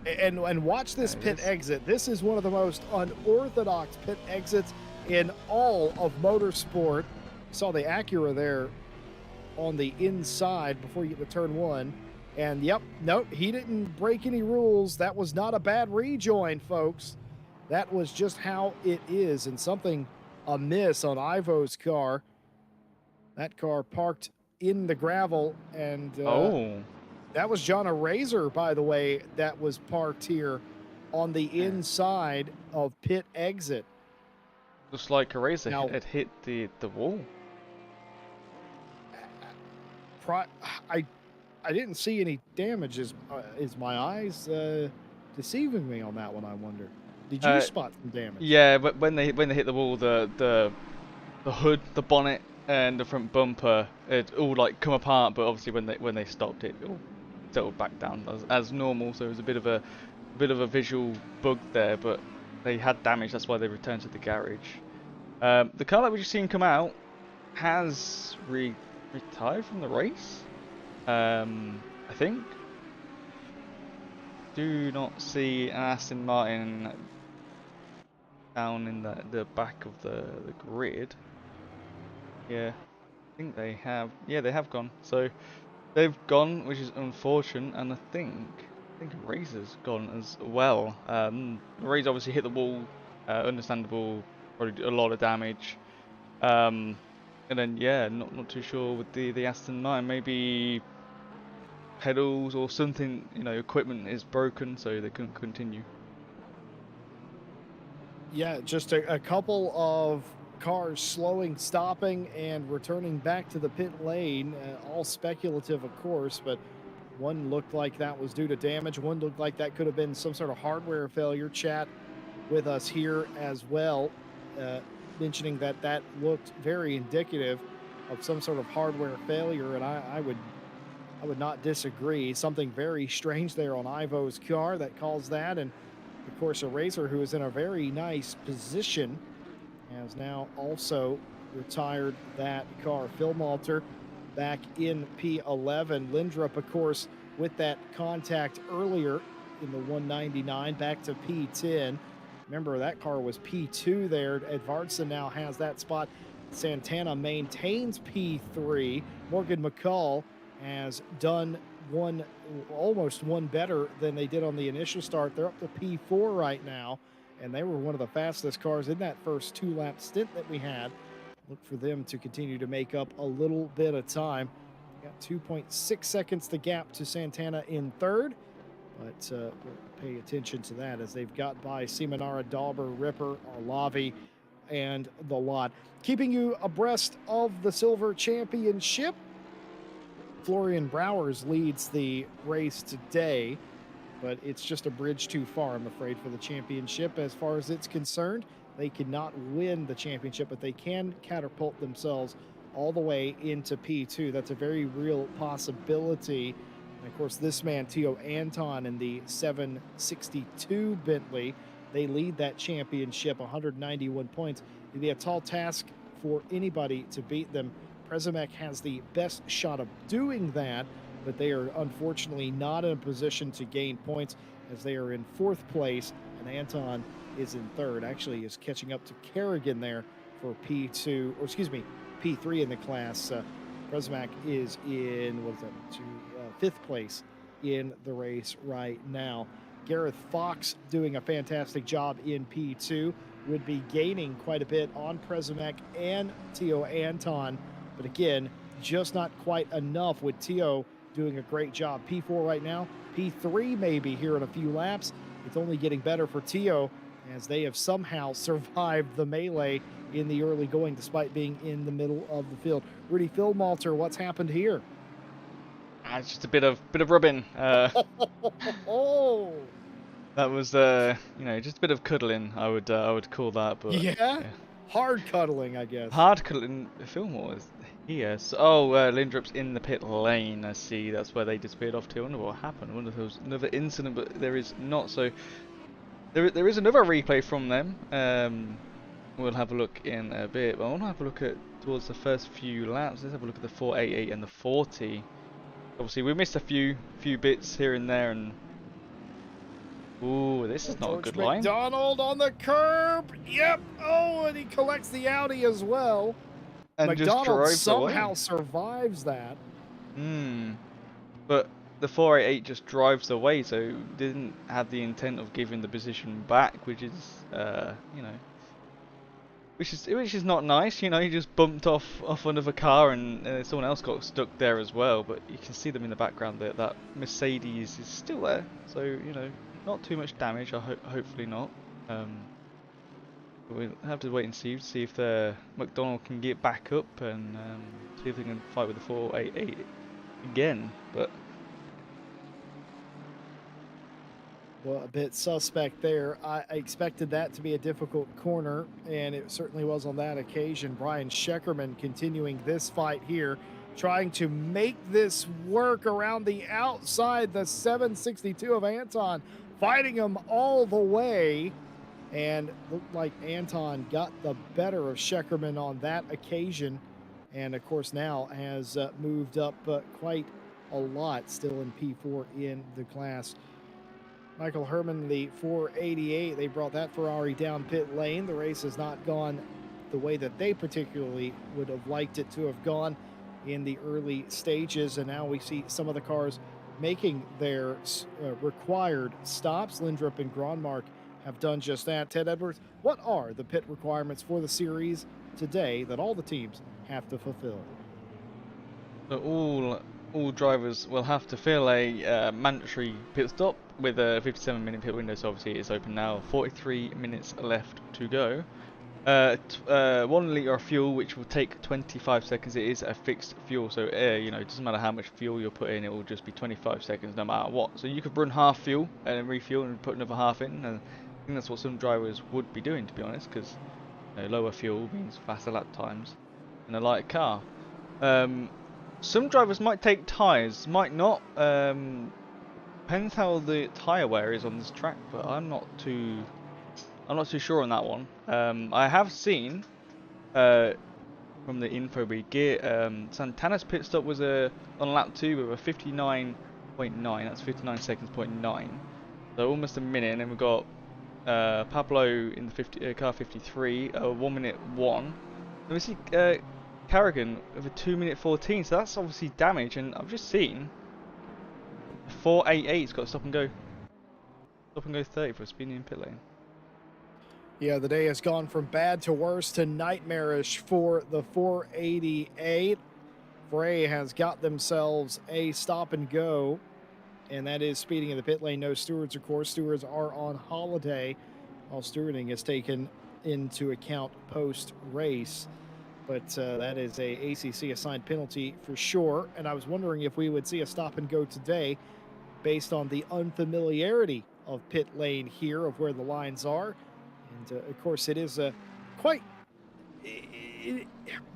And watch this pit exit. This is one of the most unorthodox pit exits in all of motorsport. You saw the Acura there on the inside before you get to turn 1. And yep, nope, he didn't break any rules. That was not a bad rejoin, folks. That was just how it is, and something amiss on Ivo's car. That car parked in the gravel, and that was John Razor, by the way, that was parked here on the inside of pit exit. Looks like a Razor had hit the wall. I didn't see any damage. Is my eyes deceiving me on that one, I wonder? Did you spot some damage? Yeah, but when they hit the wall, the hood, the bonnet, and the front bumper, it all like come apart. But obviously, when they stopped, it all settled back down as normal. So it was a bit of a visual bug there, but they had damage. That's why they returned to the garage. The car that we just seen come out has retired from the race. I think. Do not see an Aston Martin down in the back of the grid. Yeah, I think they have. Yeah, they have gone. So they've gone, which is unfortunate, and I think Razor's gone as well. Razor obviously hit the wall, understandable, probably did a lot of damage. Um, and then yeah, not too sure with the Aston 9. Maybe pedals or something, equipment is broken, so they couldn't continue. Yeah, just a couple of cars slowing, stopping, and returning back to the pit lane. All speculative, of course, but one looked like that was due to damage. One looked like that could have been some sort of hardware failure. Chat with us here as well, uh, mentioning that that looked very indicative of some sort of hardware failure, and I would not disagree. Something very strange there on Ivo's car that caused that, and of course, a Razor who is in a very nice position has now also retired that car. Phil Malter back in P11. Lindrup, of course, with that contact earlier in the 199, back to P10. Remember, that car was P2 there. Edvardson now has that spot. Santana maintains P3. Morgan McCall has done one, almost one better than they did on the initial start. They're up to P4 right now, and they were one of the fastest cars in that first 2-lap stint that we had. Look for them to continue to make up a little bit of time. Got 2.6 seconds the gap to Santana in third, but we'll pay attention to that as they've got by Seminara, Dauber, Ripper, Arlavi, and the lot. Keeping you abreast of the Silver Championship, Florian Browers leads the race today, but it's just a bridge too far, I'm afraid, for the championship. As far as it's concerned, they cannot win the championship, but they can catapult themselves all the way into P2. That's a very real possibility. And of course, this man, Tio Anton, in the 762 Bentley, they lead that championship, 191 points. It'd be a tall task for anybody to beat them. Prezimek has the best shot of doing that, but they are unfortunately not in a position to gain points as they are in fourth place, and Anton is in third. Actually, is catching up to Kerrigan there for P2, or excuse me, P3 in the class. Prezimek is in, what is that, fifth place in the race right now. Gareth Fox doing a fantastic job in P2, would be gaining quite a bit on Prezimek and Tio Anton, but again, just not quite enough with Tio doing a great job. P4 right now, P3 maybe here in a few laps. It's only getting better for Tio as they have somehow survived the melee in the early going despite being in the middle of the field. Rudy Philmalter, what's happened here? It's just a bit of rubbing. Oh, That was just a bit of cuddling. I would call that, but yeah, hard cuddling, I guess. hard cuddling. Fillmore is here. So, Lindrup's in the pit lane. I see. That's where they disappeared off to. I wonder what happened. I wonder if there was another incident, but there is not. So there is another replay from them. We'll have a look in a bit. But I want to have a look at towards the first few laps. Let's have a look at the 488 and the 40. Obviously, we missed a few bits here and there, and ooh, this is not a good line. McDonald on the curb. Yep. Oh, and he collects the Audi as well. And McDonald just somehow survives that. But the 488 just drives away, so didn't have the intent of giving the position back, which is which is not nice. He just bumped off another car, and someone else got stuck there as well. But you can see them in the background there. That Mercedes is still there, so not too much damage. Hopefully not. But we'll have to wait and see if the McDonald can get back up and see if they can fight with the 488 again. But Well, a bit suspect there. I expected that to be a difficult corner, and it certainly was on that occasion. Brian Scheckerman continuing this fight here, trying to make this work around the outside. The 762 of Anton fighting him all the way, and looked like Anton got the better of Scheckerman on that occasion, and of course now has moved up quite a lot, still in P4 in the class. Michael Herman, the 488, they brought that Ferrari down pit lane. The race has not gone the way that they particularly would have liked it to have gone. in the early stages, and now we see some of the cars making their required stops. Lindrup and Gronmark have done just that. Ted Edwards, what are the pit requirements for the series today that all the teams have to fulfill? So all drivers will have to fill a mandatory pit stop with a 57-minute pit window. So obviously it's open now. 43 minutes left to go. 1 litre of fuel, which will take 25 seconds. It is a fixed fuel, so you know, it doesn't matter how much fuel you're putting, it will just be 25 seconds no matter what. So you could run half fuel and then refuel and put another half in, and I think that's what some drivers would be doing, to be honest, because you know, lower fuel means faster lap times and a lighter car. Some drivers might take tyres, might not. Depends how the tyre wear is on this track, but I'm not too sure on that one. I have seen from the info we get, Santana's pit stop was on lap 2 with a 59.9. That's 59 seconds, 0.9. So almost a minute. And then we've got Pablo in the car 53, 1 minute 1. Then we see Carrigan with a 2 minute 14. So that's obviously damage. And I've just seen 488's got stop and go 30 for speeding in pit lane. Yeah, the day has gone from bad to worse to nightmarish for the 488. Bray has got themselves a stop and go, and that is speeding in the pit lane. No stewards, of course. Stewards are on holiday. All stewarding is taken into account post-race, but that is a ACC assigned penalty for sure. And I was wondering if we would see a stop and go today based on the unfamiliarity of pit lane here, of where the lines are. And of course, it is quite.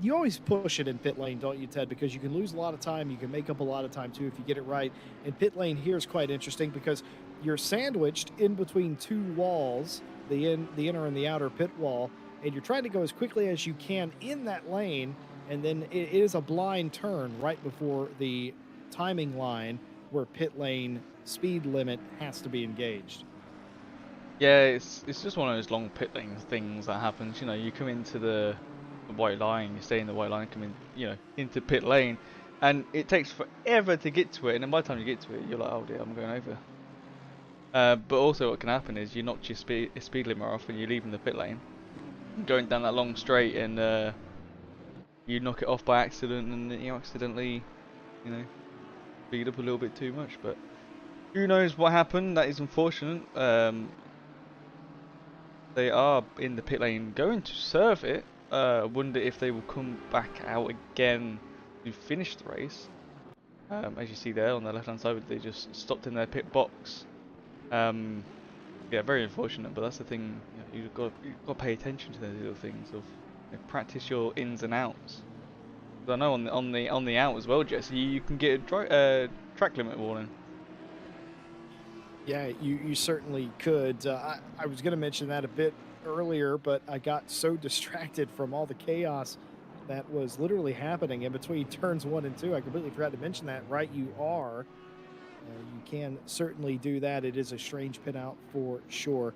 You always push it in pit lane, don't you, Ted? Because you can lose a lot of time. You can make up a lot of time too if you get it right. And pit lane here is quite interesting because you're sandwiched in between two walls, the inner and the outer pit wall, and you're trying to go as quickly as you can in that lane. And then it is a blind turn right before the timing line where pit lane speed limit has to be engaged. Yeah, it's just one of those long pit lane things that happens. You know, you come into the white line, you stay in the white line, come in, you know, into pit lane, and it takes forever to get to it. And then by the time you get to it, you're like, oh dear, I'm going over. But also, what can happen is you knock your speed limit off, and you're leaving the pit lane, going down that long straight, and you knock it off by accident, and you accidentally, you know, speed up a little bit too much. But who knows what happened? That is unfortunate. They are in the pit lane going to serve it. Wonder if they will come back out again to finish the race. As you see there on the left hand side, they just stopped in their pit box. Yeah, very unfortunate, but that's the thing. You know, you've got to pay attention to those little things. Of you know, practice your ins and outs. But I know on the out as well, Jesse, you can get a track limit warning. Yeah, you certainly could. I was going to mention that a bit earlier, but I got so distracted from all the chaos that was literally happening in between turns 1 and 2. I completely forgot to mention that. Right, you are. You can certainly do that. It is a strange pin out for sure.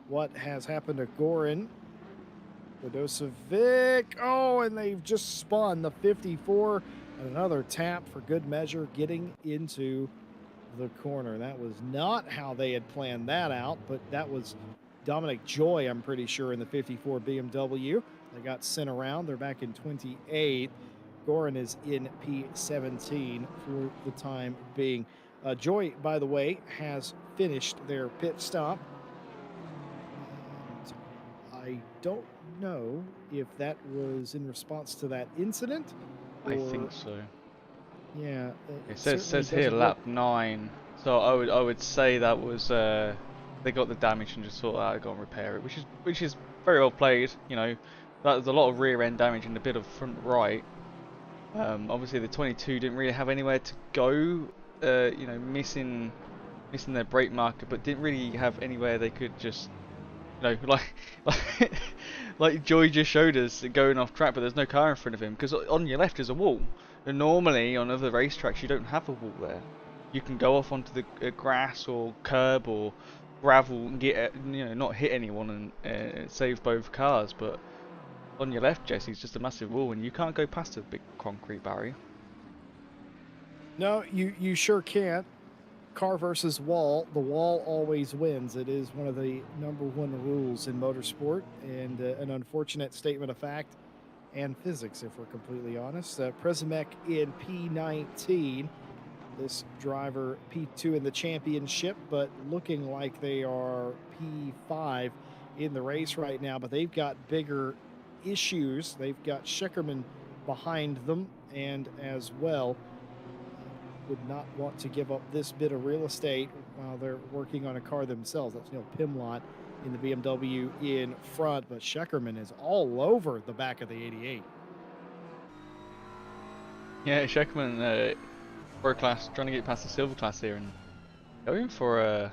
What has happened to Gorin? Radosevic. Oh, and they've just spun the 54. And another tap for good measure, getting into the corner. That was not how they had planned that out, but that was Dominic Joy, I'm pretty sure, in the 54 BMW. They got sent around. They're back in 28. Gorin is in P17 for the time being. Joy, by the way, has finished their pit stop. And I don't know if that was in response to that incident. I think so. Yeah, it says here lap 9, so I would say that was they got the damage and just thought, I'd go and repair it, which is very well played. You know, there's a lot of rear end damage and a bit of front right. Obviously the 22 didn't really have anywhere to go. You know, missing their brake marker, but didn't really have anywhere they could just, you know, like Joy just showed us going off track, but there's no car in front of him because on your left is a wall. And normally on other racetracks you don't have a wall there. You can go off onto the grass or curb or gravel and get, you know, not hit anyone and save both cars. But on your left, Jesse, it's just a massive wall and you can't go past a big concrete barrier. No, you sure can't. Car versus wall, the wall always wins. It is one of the number one rules in motorsport, and an unfortunate statement of fact and physics, if we're completely honest. Przemek in P19, this driver P2 in the championship, but looking like they are P5 in the race right now. But they've got bigger issues. They've got Schickerman behind them, and as well, would not want to give up this bit of real estate while they're working on a car themselves. That's Neil Pimlott in the BMW in front, but Scheckerman is all over the back of the 88. Yeah, Sheckman, pro class, trying to get past the silver class here and going for a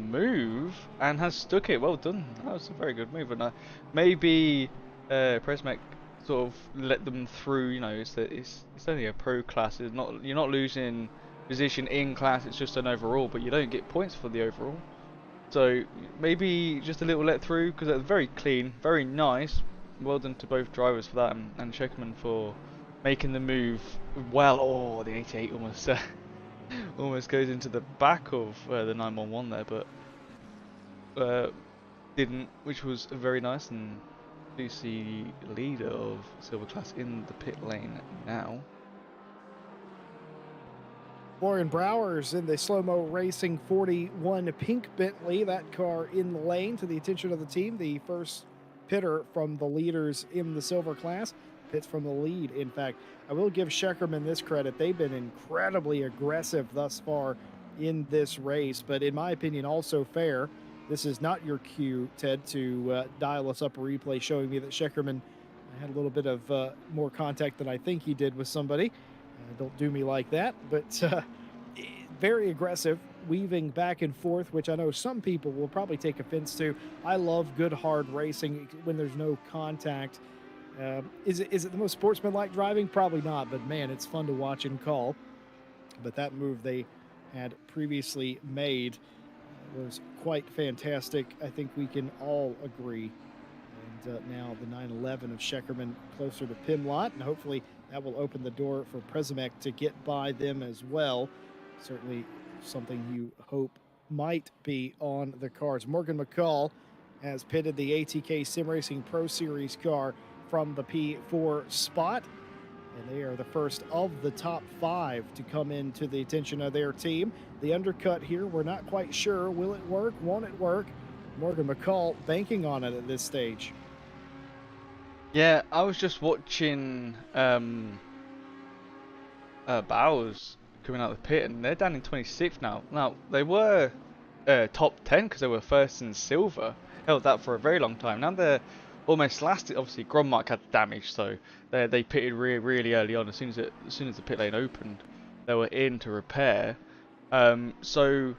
move and has stuck it. Well done. That was a very good move. And maybe Presmek sort of let them through. You know, it's only a pro class. It's not, you're not losing position in class. It's just an overall, but you don't get points for the overall. So maybe just a little let through because it was very clean, very nice. Well done to both drivers for that and Sheckman for making the move well. Oh, the 88 almost almost goes into the back of the 911 there, but didn't, which was very nice. And do see leader of silver class in the pit lane now. Florian Brower's in the slow-mo racing 41 pink Bentley. That car in the lane to the attention of the team. The first pitter from the leaders in the silver class. Pits from the lead, in fact. I will give Scheckerman this credit. They've been incredibly aggressive thus far in this race, but in my opinion, also fair. This is not your cue, Ted, to dial us up a replay showing me that Scheckerman had a little bit of more contact than I think he did with somebody. Don't do me like that, but very aggressive, weaving back and forth, which I know some people will probably take offense to. I love good, hard racing when there's no contact. Is it the most sportsmanlike driving? Probably not, but man, it's fun to watch and call. But that move they had previously made was quite fantastic. I think we can all agree. And now the 911 of Scheckerman closer to Pimlott, and hopefully that will open the door for Przemek to get by them as well. Certainly something you hope might be on the cards. Morgan McCall has pitted the ATK Sim Racing Pro Series car from the P4 spot, and they are the first of the top 5 to come into the attention of their team. The undercut here, we're not quite sure. Will it work? Won't it work? Morgan McCall banking on it at this stage. Yeah, I was just watching Bowers coming out of the pit, and they're down in 26th now. Now, they were top 10 because they were first in silver. Held that for a very long time. Now they're almost last. Obviously, Grommark had damage, so they pitted really early on. As soon as the pit lane opened, they were in to repair. So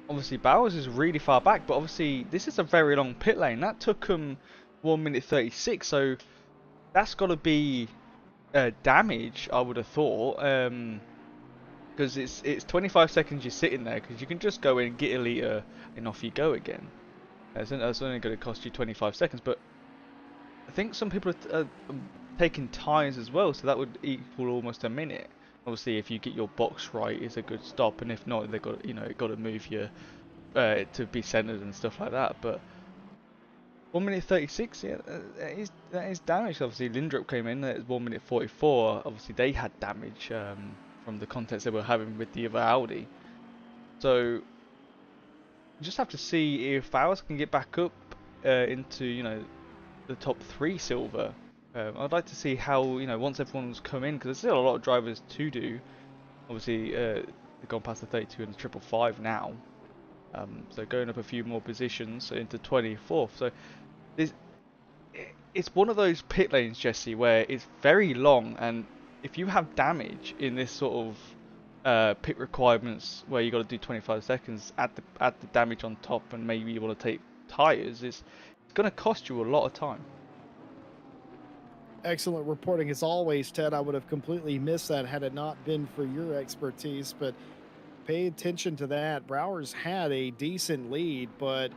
obviously Bowers is really far back, but obviously this is a very long pit lane. That took them 1 minute 36, so that's got to be damage, I would have thought, because it's 25 seconds you're sitting there, because you can just go in, get a litre, and off you go again. That's only going to cost you 25 seconds, but I think some people are taking tyres as well, so that would equal almost a minute. Obviously, if you get your box right, it's a good stop, and if not, they've got got to move your to be centered and stuff like that. But 1 minute 36, yeah, that is damage. Obviously, Lindrup came in at 1 minute 44. Obviously, they had damage from the context they were having with the other Audi. So, you just have to see if Bowers can get back up into the top 3 silver. I'd like to see how once everyone's come in, because there's still a lot of drivers to do. Obviously, they've gone past the 32 and the 555 now. So going up a few more positions into 24th. So it's one of those pit lanes, Jesse, where it's very long, and if you have damage in this sort of pit requirements where you got to do 25 seconds, add the damage on top, and maybe you want to take tires, it's going to cost you a lot of time. Excellent reporting as always, Ted. I would have completely missed that had it not been for your expertise, but pay attention to that. Brower's had a decent lead, but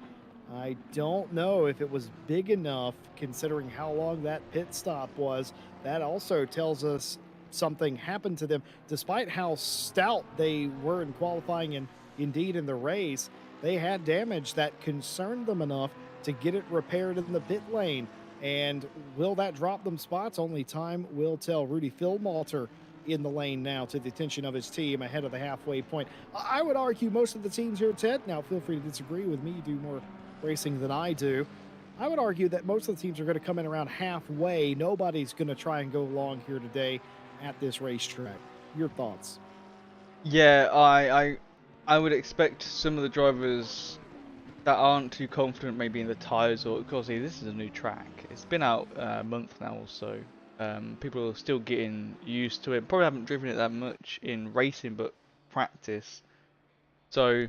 I don't know if it was big enough considering how long that pit stop was. That also tells us something happened to them, despite how stout they were in qualifying and indeed in the race. They had damage that concerned them enough to get it repaired in the pit lane. And will that drop them spots? Only time will tell. Rudy Philmalter in the lane now to the attention of his team ahead of the halfway point. I would argue most of the teams here, Ted, now feel free to disagree with me, you do more racing than I do. I would argue that most of the teams are going to come in around halfway. Nobody's going to try and go long here today at this racetrack. Your thoughts? Yeah, I would expect some of the drivers that aren't too confident maybe in the tyres, or because this is a new track. It's been out a month now or so. People are still getting used to it. Probably haven't driven it that much in racing, but practice. So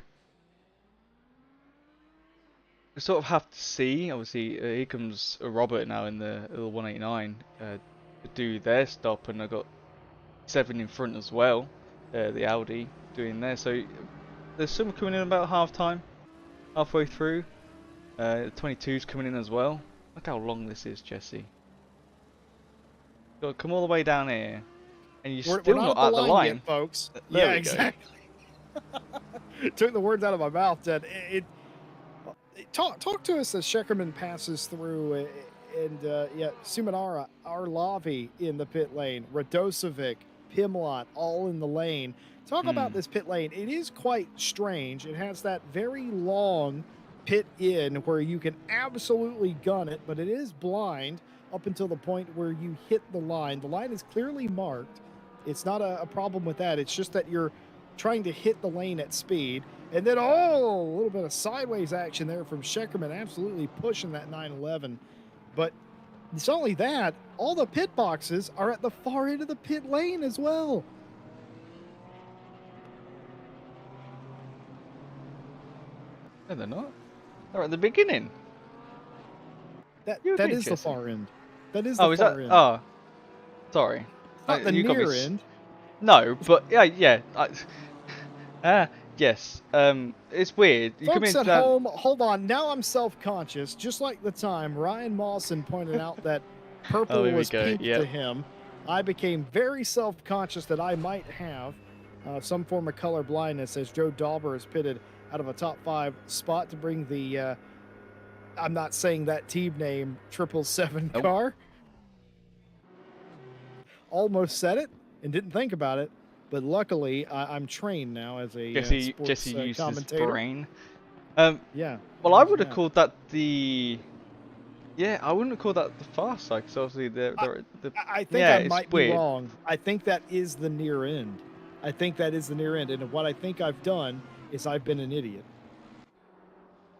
we sort of have to see. Obviously, here comes Robert now in the little 189 to do their stop, and I got 7 in front as well. The Audi doing there. So there's some coming in about half time, halfway through. 22's coming in as well. Look how long this is, Jesse. Got to come all the way down here, and you're still not at the line yet, folks. There yeah, we exactly. Took the words out of my mouth, Ted. Talk to us as Sheckerman passes through, and yeah, Sumanara, Arlavi in the pit lane, Radosevic, Pimlott, all in the lane. Talk about this pit lane. It is quite strange. It has that very long pit in where you can absolutely gun it, but it is blind up until the point where you hit the line. The line is clearly marked. It's not a problem with that. It's just that you're trying to hit the lane at speed. And then, oh, a little bit of sideways action there from Sheckerman, absolutely pushing that 911. But it's only that. All the pit boxes are at the far end of the pit lane as well. No, they're not. They're at the beginning. That is the far end. That is the is far that? end. Oh, sorry. Not the near end. No, but yeah. Yes. It's weird. You come Folks into at that... home, hold on. Now I'm self-conscious. Just like the time Ryan Mawson pointed out that purple was pink to him, I became very self-conscious that I might have some form of color blindness as Joe Dauber is pitted out of a top 5 spot to bring the I'm not saying that team name 777 car. Almost said it and didn't think about it, but luckily I'm trained now as a sports Jesse used commentator. his brain. Yeah. Well, I would have called that the... Yeah, I wouldn't have called that the far side, because obviously I think I might be wrong. I think that is the near end. And what I think I've done is I've been an idiot.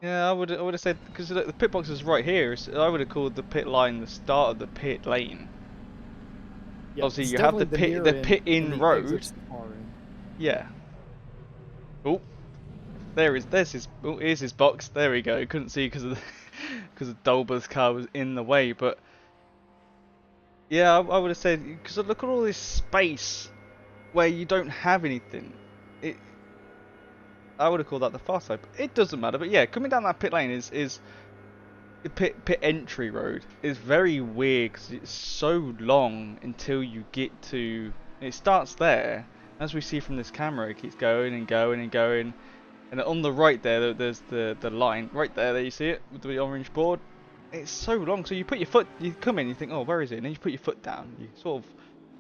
Yeah, I would have said, because the pit box is right here, so I would have called the pit line the start of the pit lane. Yeah, obviously, you have the pit in road. Yeah. Oh, here's his box. There we go. Couldn't see because of Dolber's car was in the way, but yeah, I would have said, because look at all this space where you don't have anything. I would have called that the far side, but it doesn't matter. But yeah, coming down that pit lane is the pit entry road is very weird because it's so long until you get to. It starts there, as we see from this camera. It keeps going and going and going, and on the right there's the line right there. You see it with the orange board. It's so long. So you put your foot, you come in, you think, oh, where is it? And then you put your foot down. You sort of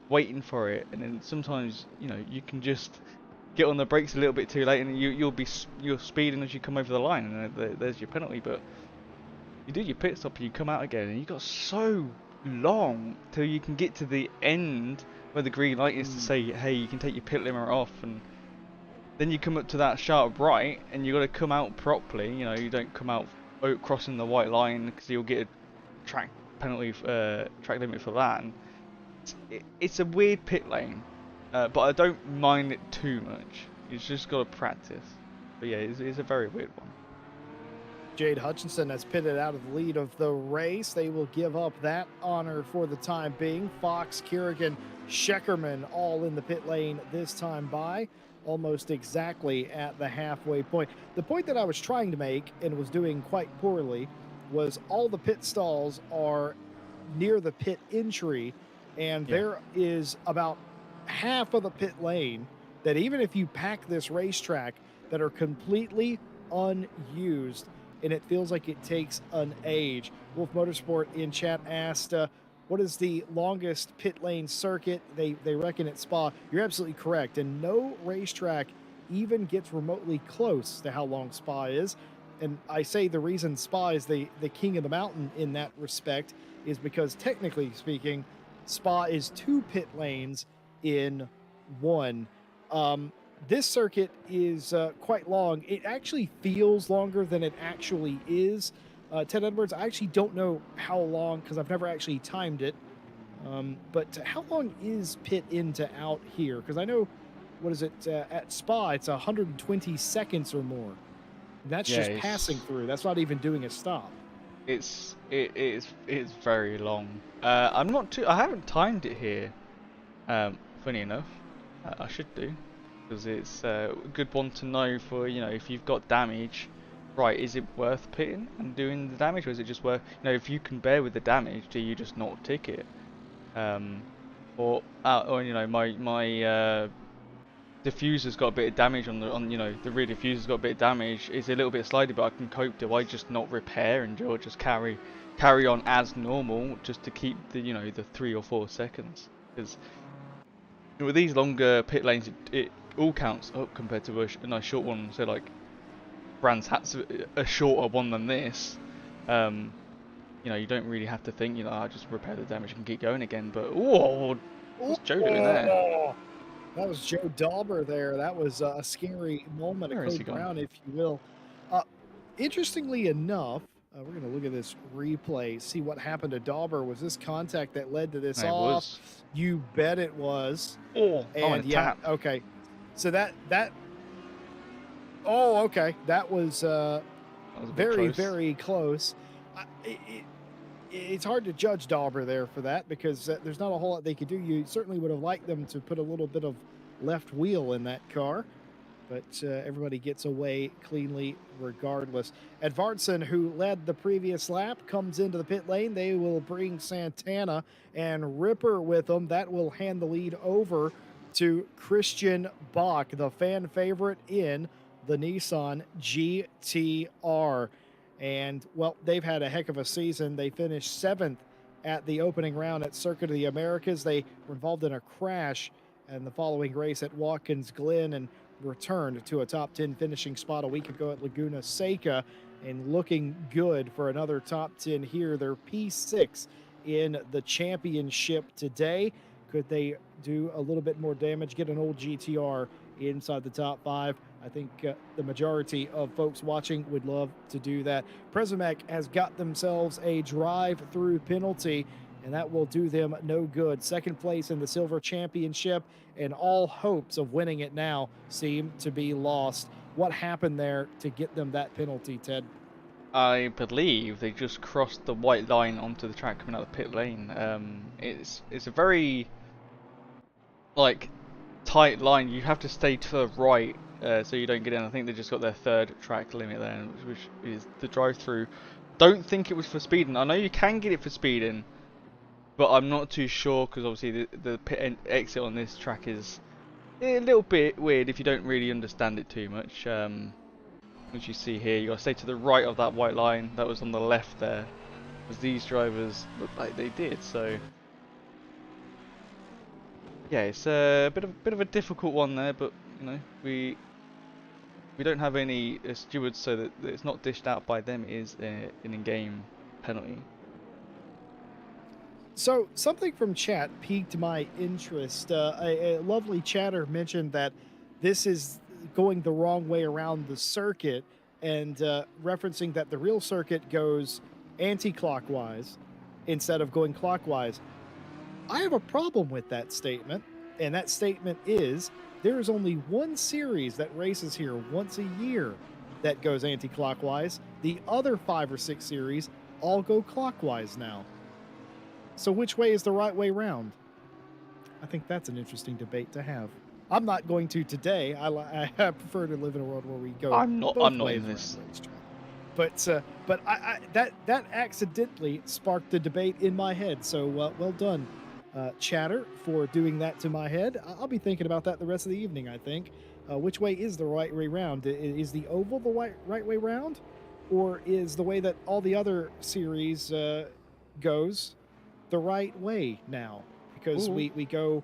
waiting for it, and then sometimes you can just get on the brakes a little bit too late, and you're speeding as you come over the line, and there's your penalty. But you do your pit stop and you come out again, and you got so long till you can get to the end where the green light is to say, hey, you can take your pit limiter off, and then you come up to that sharp right, and you got to come out properly. You don't come out crossing the white line because you'll get a track penalty, track limit for that. And it's a weird pit lane. But I don't mind it too much. You just got to practice. But yeah, it's a very weird one. Jade Hutchinson has pitted out of the lead of the race. They will give up that honor for the time being. Fox, Kerrigan, Sheckerman all in the pit lane this time by almost exactly at the halfway point. The point that I was trying to make and was doing quite poorly was all the pit stalls are near the pit entry, and there is about half of the pit lane that even if you pack this racetrack that are completely unused, and it feels like it takes an age. Wolf Motorsport in chat asked, what is the longest pit lane circuit? They reckon it's Spa. You're absolutely correct. And no racetrack even gets remotely close to how long Spa is. And I say the reason Spa is the king of the mountain in that respect is because technically speaking, Spa is 2 pit lanes in 1. This circuit is quite long. It actually feels longer than it actually is. Ted Edwards, I actually don't know how long because I've never actually timed it. But how long is pit in to out here? Because I know, what is it, at Spa, it's 120 seconds or more. That's Yeah, just passing through. That's not even doing a stop. it's very long. I haven't timed it here. Funny enough, I should do, because it's a good one to know for, if you've got damage. Right, is it worth pitting and doing the damage, or is it just worth, if you can bear with the damage, do you just not tick it? Or my diffuser's got a bit of damage the rear diffuser's got a bit of damage. It's a little bit slidey, but I can cope. Do I just not repair and just carry on as normal just to keep the 3 or 4 seconds? Because with these longer pit lanes, it all counts up compared to a nice short one. So like Brands Hat's a shorter one than this. You don't really have to think, I just repair the damage and keep going again. But what's Joe doing there? That was Joe Dauber there. That was a scary moment of Where is he Code gone? Brown, if you will. Interestingly enough, we're going to look at this replay, see what happened to Dauber. Was this contact that led to this It off? was. You bet it was. And yeah, tap. okay. So that oh, okay. That was very, close. very close. It's hard to judge Dauber there for that because there's not a whole lot they could do. You certainly would have liked them to put a little bit of left wheel in that car, but everybody gets away cleanly regardless. Edvardsen, who led the previous lap, comes into the pit lane. They will bring Santana and Ripper with them. That will hand the lead over to Christian Bach, the fan favorite in the Nissan GTR. And, well, they've had a heck of a season. They finished 7th at the opening round at Circuit of the Americas. They were involved in a crash in the following race at Watkins Glen and returned to a top 10 finishing spot a week ago at Laguna Seca, and looking good for another top 10 here. They're P6 in the championship today. Could they do a little bit more damage, get an old GTR inside the top 5? I think the majority of folks watching would love to do that. Prezimek has got themselves a drive-through penalty, and that will do them no good. Second place in the Silver Championship, and all hopes of winning it now seem to be lost. What happened there to get them that penalty, Ted? I believe they just crossed the white line onto the track coming out of the pit lane. It's a very tight line. You have to stay to the right so you don't get in. I think they just got their 3rd track limit there, which is the drive-through. Don't think it was for speeding. I know you can get it for speeding, but I'm not too sure because obviously the pit exit on this track is a little bit weird if you don't really understand it too much. As you see here, you got to stay to the right of that white line that was on the left there, because these drivers look like they did. So yeah, it's a bit of a difficult one there, but we don't have any stewards, so that it's not dished out by them. It is an in-game penalty. So something from chat piqued my interest. A lovely chatter mentioned that this is going the wrong way around the circuit, and referencing that the real circuit goes anti-clockwise instead of going clockwise. I have a problem with that statement, and that statement is there is only one series that races here once a year that goes anti-clockwise. The other 5 or 6 series all go clockwise now. So which way is the right way round? I think that's an interesting debate to have. I'm not going to today. I prefer to live in a world where we go. I'm not in this. But that accidentally sparked a debate in my head. So well done, chatter for doing that to my head. I'll be thinking about that the rest of the evening, I think. Which way is the right way round? Is the oval the right way round? Or is the way that all the other series goes the right way now? Because Ooh, we go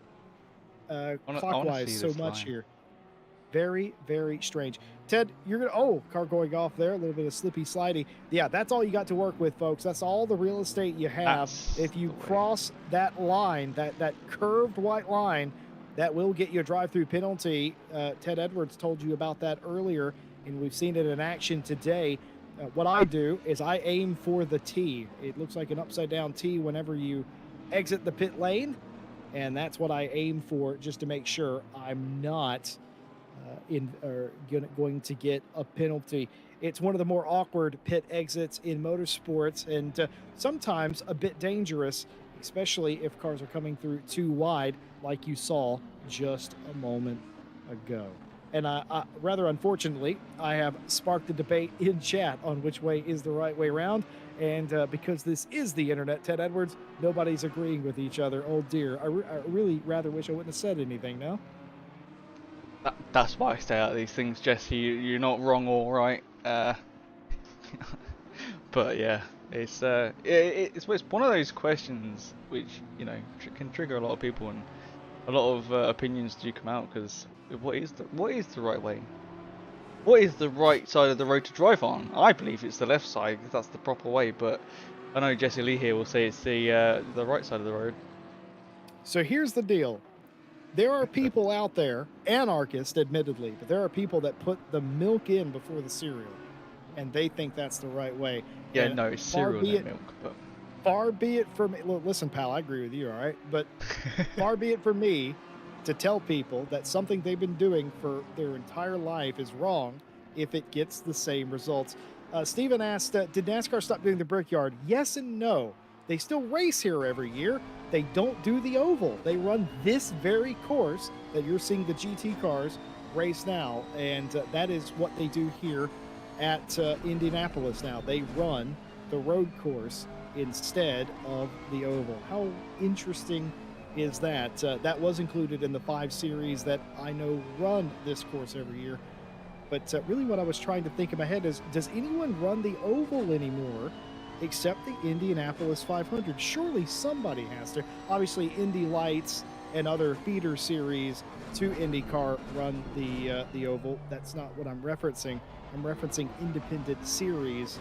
I want to clockwise see so this much line. here. Very, very strange. Ted, you're gonna car going off there, a little bit of slippy slidey. Yeah, that's all you got to work with, folks. That's all the real estate you have. That's If you the way. cross that line, that curved white line, that will get you a drive-through penalty. Ted Edwards told you about that earlier, and we've seen it in action today. What I do is I aim for the T. It looks like an upside down T whenever you exit the pit lane, and that's what I aim for, just to make sure I'm not going to get a penalty. It's one of the more awkward pit exits in motorsports, and sometimes a bit dangerous, especially if cars are coming through too wide, like you saw just a moment ago. And rather unfortunately, I have sparked a debate in chat on which way is the right way around. And because this is the internet, Ted Edwards, nobody's agreeing with each other. Oh dear, I really rather wish I wouldn't have said anything. No. That's why I stay out of these things, Jesse. You're not wrong or right. But yeah, it's one of those questions which can trigger a lot of people, and a lot of opinions do come out, because what is the right way? What is the right side of the road to drive on? I believe it's the left side, because that's the proper way. But I know Jesse Lee here will say it's the right side of the road. So here's the deal. There are people out there, anarchists admittedly, but there are people that put the milk in before the cereal, and they think that's the right way. Yeah, And no, it's far cereal, be no it milk. But far be it from me. Listen, pal, I agree with you, all right? But far be it from me to tell people that something they've been doing for their entire life is wrong if it gets the same results. Steven asked, did NASCAR stop doing the Brickyard? Yes and no. They still race here every year. They don't do the oval. They run this very course that you're seeing the GT cars race now. And that is what they do here at Indianapolis now. They run the road course instead of the oval. How interesting is that? That was included in the 5 series that I know run this course every year. But really, what I was trying to think in my head is, does anyone run the oval anymore except the Indianapolis 500? Surely somebody has to. Obviously, Indy Lights and other feeder series to IndyCar run the oval. That's not what I'm referencing. I'm referencing independent series,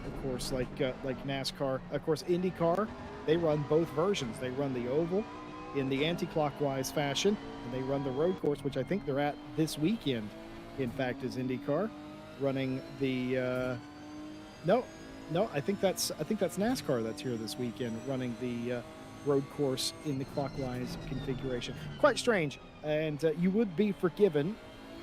of course, like NASCAR. Of course, IndyCar, they run both versions. They run the oval in the anti-clockwise fashion, and they run the road course, which I think they're at this weekend. In fact, is IndyCar running the no, I think that's NASCAR that's here this weekend running the road course in the clockwise configuration. Quite strange, and you would be forgiven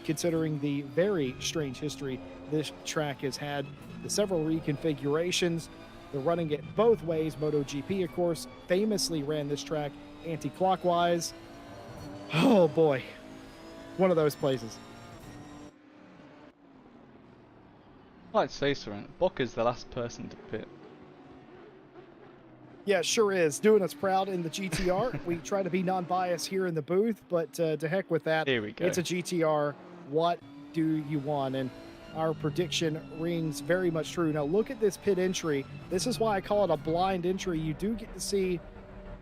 considering the very strange history this track has had, the several reconfigurations, the running it both ways. MotoGP, of course, famously ran this track anti-clockwise. Oh boy, one of those places. I'd say something. Bock is the last person to pit. Yeah, sure is. Doing us proud in the GTR. We try to be non-biased here in the booth, but to heck with that. Here we go. It's a GTR. What do you want? And our prediction rings very much true. Now, look at this pit entry. This is why I call it a blind entry. You do get to see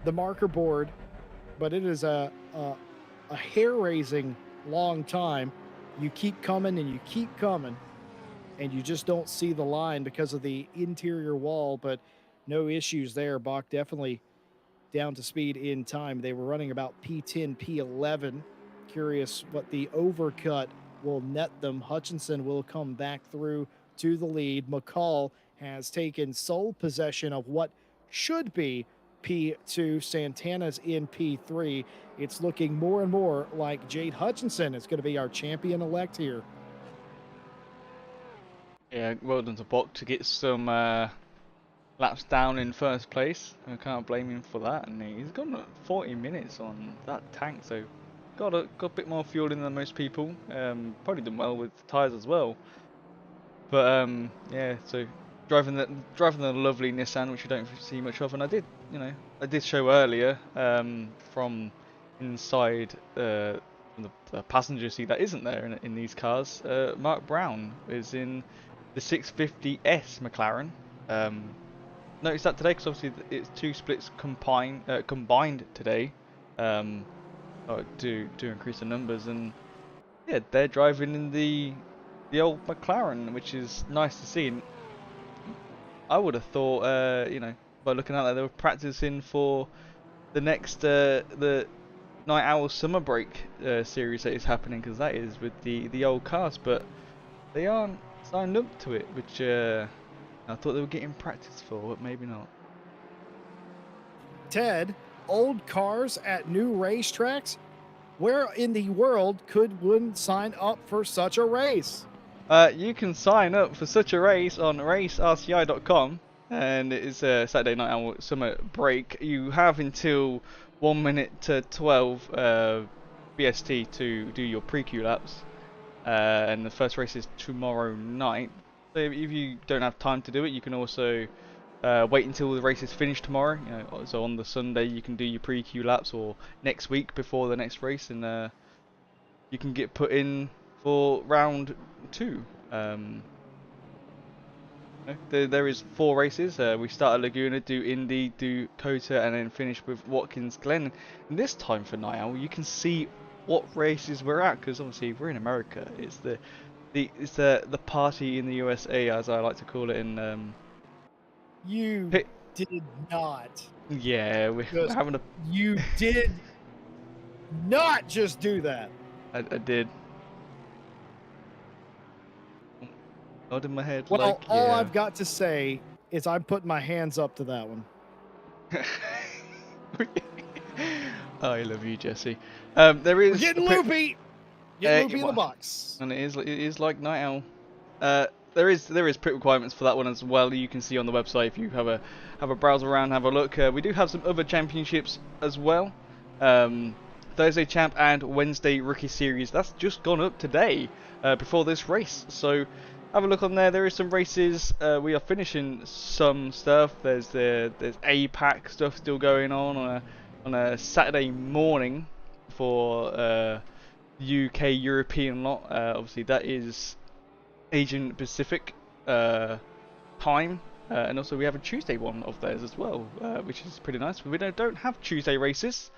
the marker board, but it is a hair-raising long time. You keep coming and you keep coming, and you just don't see the line because of the interior wall, but no issues there. Bach definitely down to speed in time. They were running about P10, P11. Curious what the overcut will net them. Hutchinson will come back through to the lead. McCall has taken sole possession of what should be P2. Santana's in P3. It's looking more and more like Jade Hutchinson is going to be our champion-elect here. Yeah, well done to Bock to get some laps down in first place. I can't blame him for that. And he's gone 40 minutes on that tank, so got a bit more fuel in than most people. Probably done well with the tyres as well. But yeah, so driving the lovely Nissan, which you don't see much of, and I did show earlier from inside from the passenger seat that isn't there in these cars. Mark Brown is in the 650S McLaren. Noticed that today because obviously it's two splits combined today. Um, to increase the numbers, and yeah, they're driving in the old McLaren, which is nice to see. And I would have thought, by looking at that, they were practicing for the next the Night Owl Summer Break series that is happening, because that is with the old cars, but they aren't signed up to it, which I thought they were getting practice for, but maybe not. Ted, old cars at new racetracks? Where in the world could one sign up for such a race? You can sign up for such a race on racerci.com, and it is a Saturday Night Owl Summer Break. You have until 1 minute to 12 BST to do your pre-queue laps, and the first race is tomorrow night. So if you don't have time to do it, you can also wait until the race is finished tomorrow. So on the Sunday you can do your pre-queue laps, or next week before the next race, and you can get put in for round 2. There is 4 races. We start at Laguna, do Indy, do Kota, and then finish with Watkins Glen. And this time for Night Owl, you can see what races we're at, because obviously we're in America. It's the party in the USA, as I like to call it. In You did not. yeah, we're having a. You did not just do that. I did. Nodding my head Well, like, all yeah. I've got to say is I'm putting my hands up to that one. Oh, I love you, Jesse. There is. We're getting loopy. Getting loopy in the box. And it is like Night Owl. There is pit requirements for that one as well. You can see on the website if you have a browse around, have a look. We do have some other championships as well. Thursday Champ and Wednesday Rookie Series. That's just gone up today before this race. So have a look on there. There is some races. We are finishing some stuff. There's APAC stuff still going on a Saturday morning for UK European lot. Obviously that is Asian Pacific time, and also we have a Tuesday one of theirs as well, which is pretty nice. We don't have Tuesday races,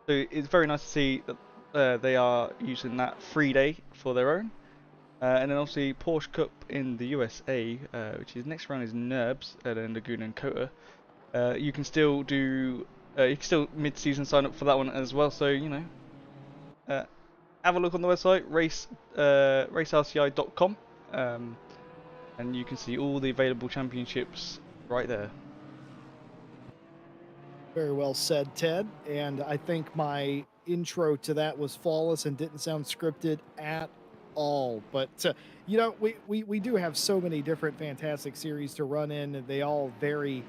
so it's very nice to see that they are using that free day for their own. And then obviously Porsche Cup in the USA, which is next round is NERBS, and then Laguna and Kota. You can still do you can still mid-season sign up for that one as well. So have a look on the website racerci.com. And you can see all the available championships right there. Very well said, Ted. And I think my intro to that was flawless and didn't sound scripted at all. But, we do have so many different fantastic series to run in, and they all vary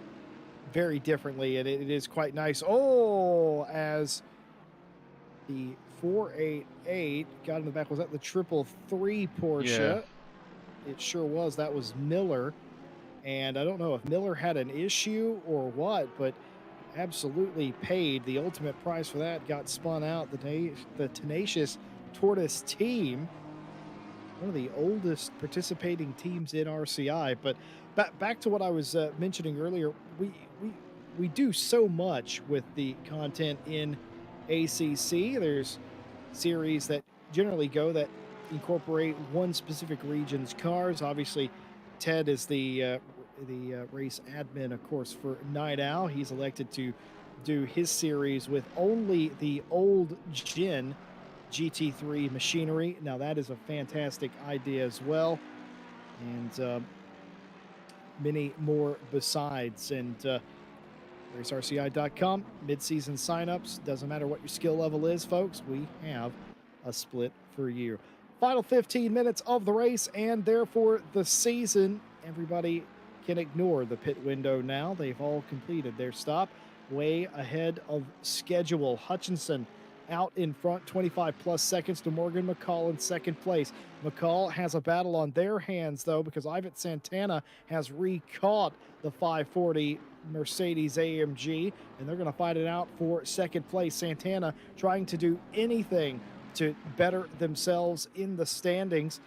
very differently. And it is quite nice. Oh, as the 488 got in the back, was that the 333 Porsche? Yeah. It sure was. That was Miller. And I don't know if Miller had an issue or what, but absolutely paid. The ultimate prize for that got spun out. The Tenacious Tortoise team, one of the oldest participating teams in RCI. But back to what I was mentioning earlier, we do so much with the content in ACC. There's series that generally that incorporate one specific region's cars. Obviously, Ted is the race admin, of course, for Night Owl. He's elected to do his series with only the old gen GT3 machinery. Now that is a fantastic idea as well, and many more besides. And racerci.com, mid-season signups. Doesn't matter what your skill level is, folks. We have a split for you. Final 15 minutes of the race, and therefore the season. Everybody can ignore the pit window now. They've all completed their stop way ahead of schedule. Hutchinson out in front, 25 plus seconds to Morgan McCall in second place. McCall has a battle on their hands, though, because Ivet Santana has recaught the 540 Mercedes AMG, and they're going to fight it out for second place. Santana trying to do anything to better themselves in the standings.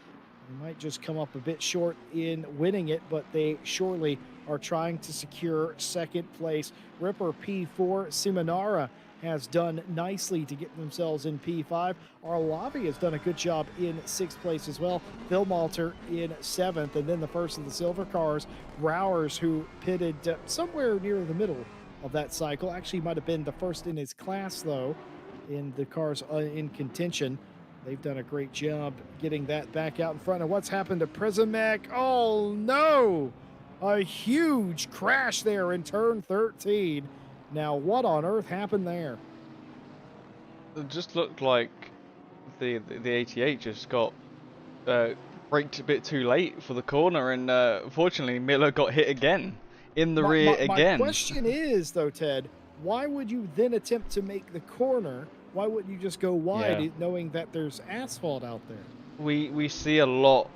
They might just come up a bit short in winning it, but they surely are trying to secure second place. Ripper P4 Simonara has done nicely to get themselves in P5. Arlavi has done a good job in sixth place as well. Phil Malter in seventh, and then the first of the silver cars, Rowers, who pitted somewhere near the middle of that cycle. Actually might have been the first in his class, though, in the cars in contention. They've done a great job getting that back out in front. And what's happened to Prismac? Oh, no! A huge crash there in turn 13. Now, what on earth happened there? It just looked like the 88 just got braked a bit too late for the corner, and unfortunately Miller got hit again in the rear again. My question is, though, Ted, why would you then attempt to make the corner? Why wouldn't you just go wide, knowing that there's asphalt out there? We see a lot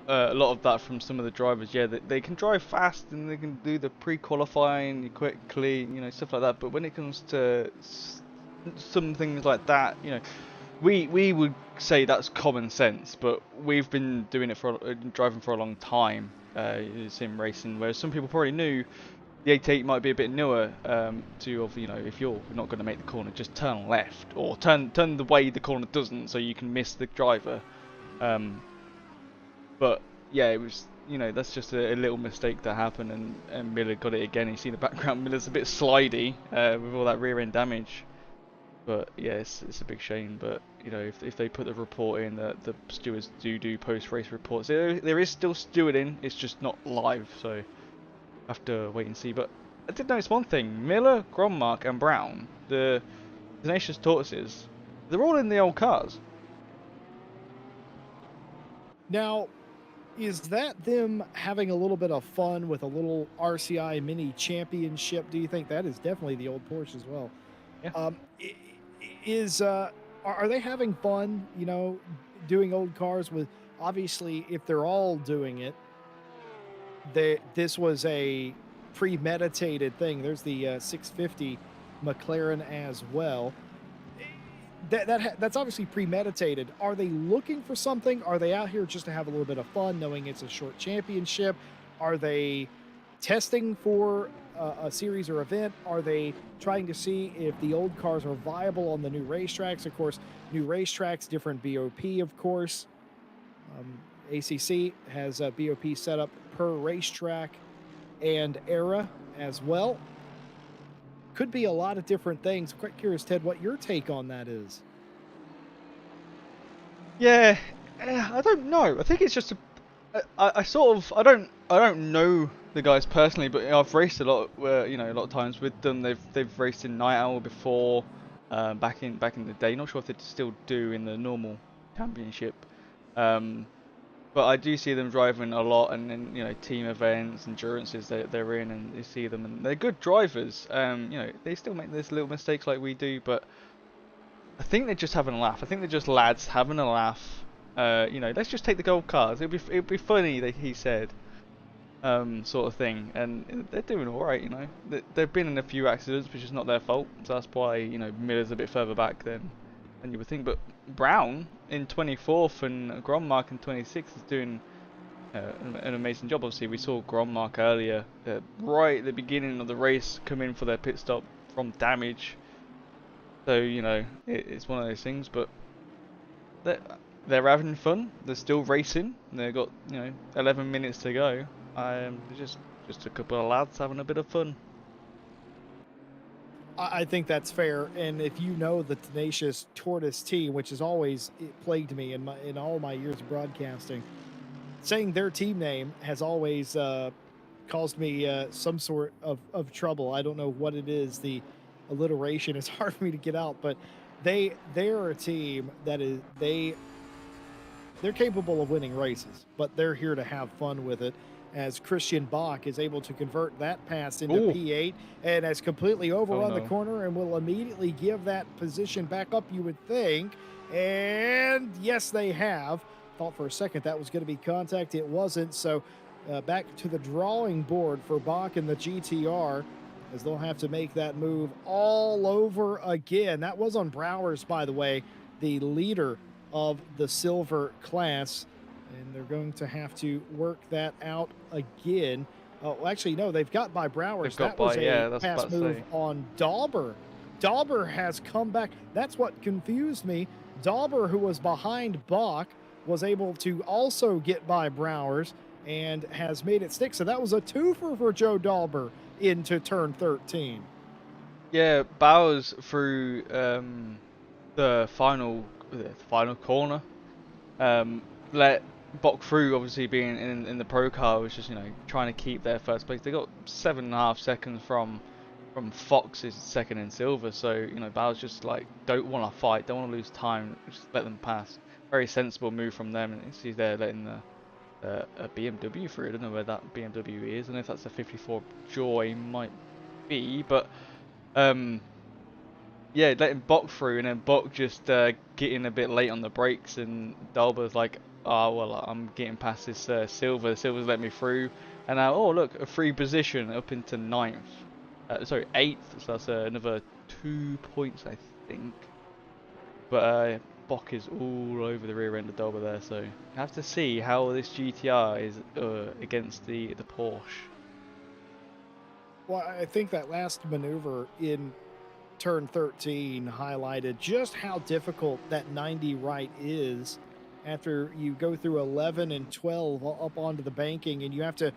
of that from some of the drivers. Yeah, they can drive fast and they can do the pre-qualifying quickly, you know, stuff like that. But when it comes to some things like that, you know, we would say that's common sense. But we've been doing it for driving for a long time, sim racing, whereas some people probably knew. The 88 might be a bit newer to, you know, if you're not going to make the corner, just turn left or turn the way the corner doesn't, so you can miss the driver. But yeah, it was, you know, that's just a little mistake that happened, and Miller got it again. You see the background, Miller's a bit slidey with all that rear end damage. But yeah, it's a big shame. But you know, if they put the report in that the stewards do post race reports, there is still stewarding. It's just not live, so. Have to wait and see. But I did notice one thing: Miller, Grommark, and Brown, the Tenacious Tortoises, they're all in the old cars. Now, is that them having a little bit of fun with a little RCI mini championship? Do you think that is definitely the old Porsche as well? Yeah. Are they having fun? You know, doing old cars with, obviously, if they're all doing it. This was a premeditated thing. There's the 650 McLaren as well. That's obviously premeditated. Are they looking for something? Are they out here just to have a little bit of fun, knowing it's a short championship? Are they testing for a series or event? Are they trying to see if the old cars are viable on the new racetracks? Of course, new racetracks, different BOP, of course. ACC has a BOP set up per racetrack and era as well. Could be a lot of different things. Quite curious, Ted, what your take on that is. Yeah, I don't know. I think it's just I don't know the guys personally, but I've raced a lot. You know, a lot of times with them. They've raced in Night Owl before, back in the day. Not sure if they still do in the normal championship. But I do see them driving a lot, and then, you know, team events, endurances they're in, and you see them, and they're good drivers. You know, they still make this little mistakes like we do, but I think they're just having a laugh. I think they're just lads having a laugh. You know, let's just take the gold cars. It'll be funny, he said, sort of thing. And they're doing all right. You know, they've been in a few accidents, which is not their fault. So that's why, you know, Miller's a bit further back than you would think. But Brown in 24th and Grommark in 26th is doing an amazing job. Obviously, we saw Grommark earlier, right at the beginning of the race, come in for their pit stop from damage. So, you know, it's one of those things. But they're having fun. They're still racing. They've got, you know, 11 minutes to go. They're just a couple of lads having a bit of fun. I think that's fair, and if you know the Tenacious Tortoise team, which has always plagued me in all my years of broadcasting, saying their team name has always caused me some sort of trouble. I don't know what it is. The alliteration is hard for me to get out, but they're a team that is they're capable of winning races, but they're here to have fun with it. as Christian Bach is able to convert that pass into Oh, P8 and has completely oh overrun the no. corner and will immediately give that position back up, you would think. And yes, they have. Thought for a second that was going to be contact. It wasn't. So back to the drawing board for Bach and the GTR as they'll have to make that move all over again. That was on Browers, by the way, the leader of the silver class. And they're going to have to work that out again. Oh, actually, no, they've got by They've Browers. got That by, was a yeah, that's pass about to move say. on Dauber. Dauber has come back. That's what confused me. Dauber, who was behind Bach, was able to also get by Browers and has made it stick. So that was a twofer for Joe Dauber into turn 13. Yeah, Bowers through the final corner. Let Bok through, obviously being in the pro car, was just trying to keep their first place. They got 7.5 seconds from Fox's second in silver, so Bowers just like don't want to fight, don't want to lose time, just let them pass. Very sensible move from them, and you see they're letting a BMW through. I don't know where that BMW is, and if that's a 54 Joy, might be, but um. Yeah, letting Bok through, and then Bok just getting a bit late on the brakes, and Dalber's like, oh, well, I'm getting past this Silver. Silver's let me through, and now, oh, look, a free position up into ninth. Sorry, eighth, so that's another 2 points, I think. But Bok is all over the rear end of Dalber there, so you have to see how this GTR is against the Porsche. Well, I think that last maneuver in turn 13 highlighted just how difficult that 90 right is after you go through 11 and 12 up onto the banking and you have to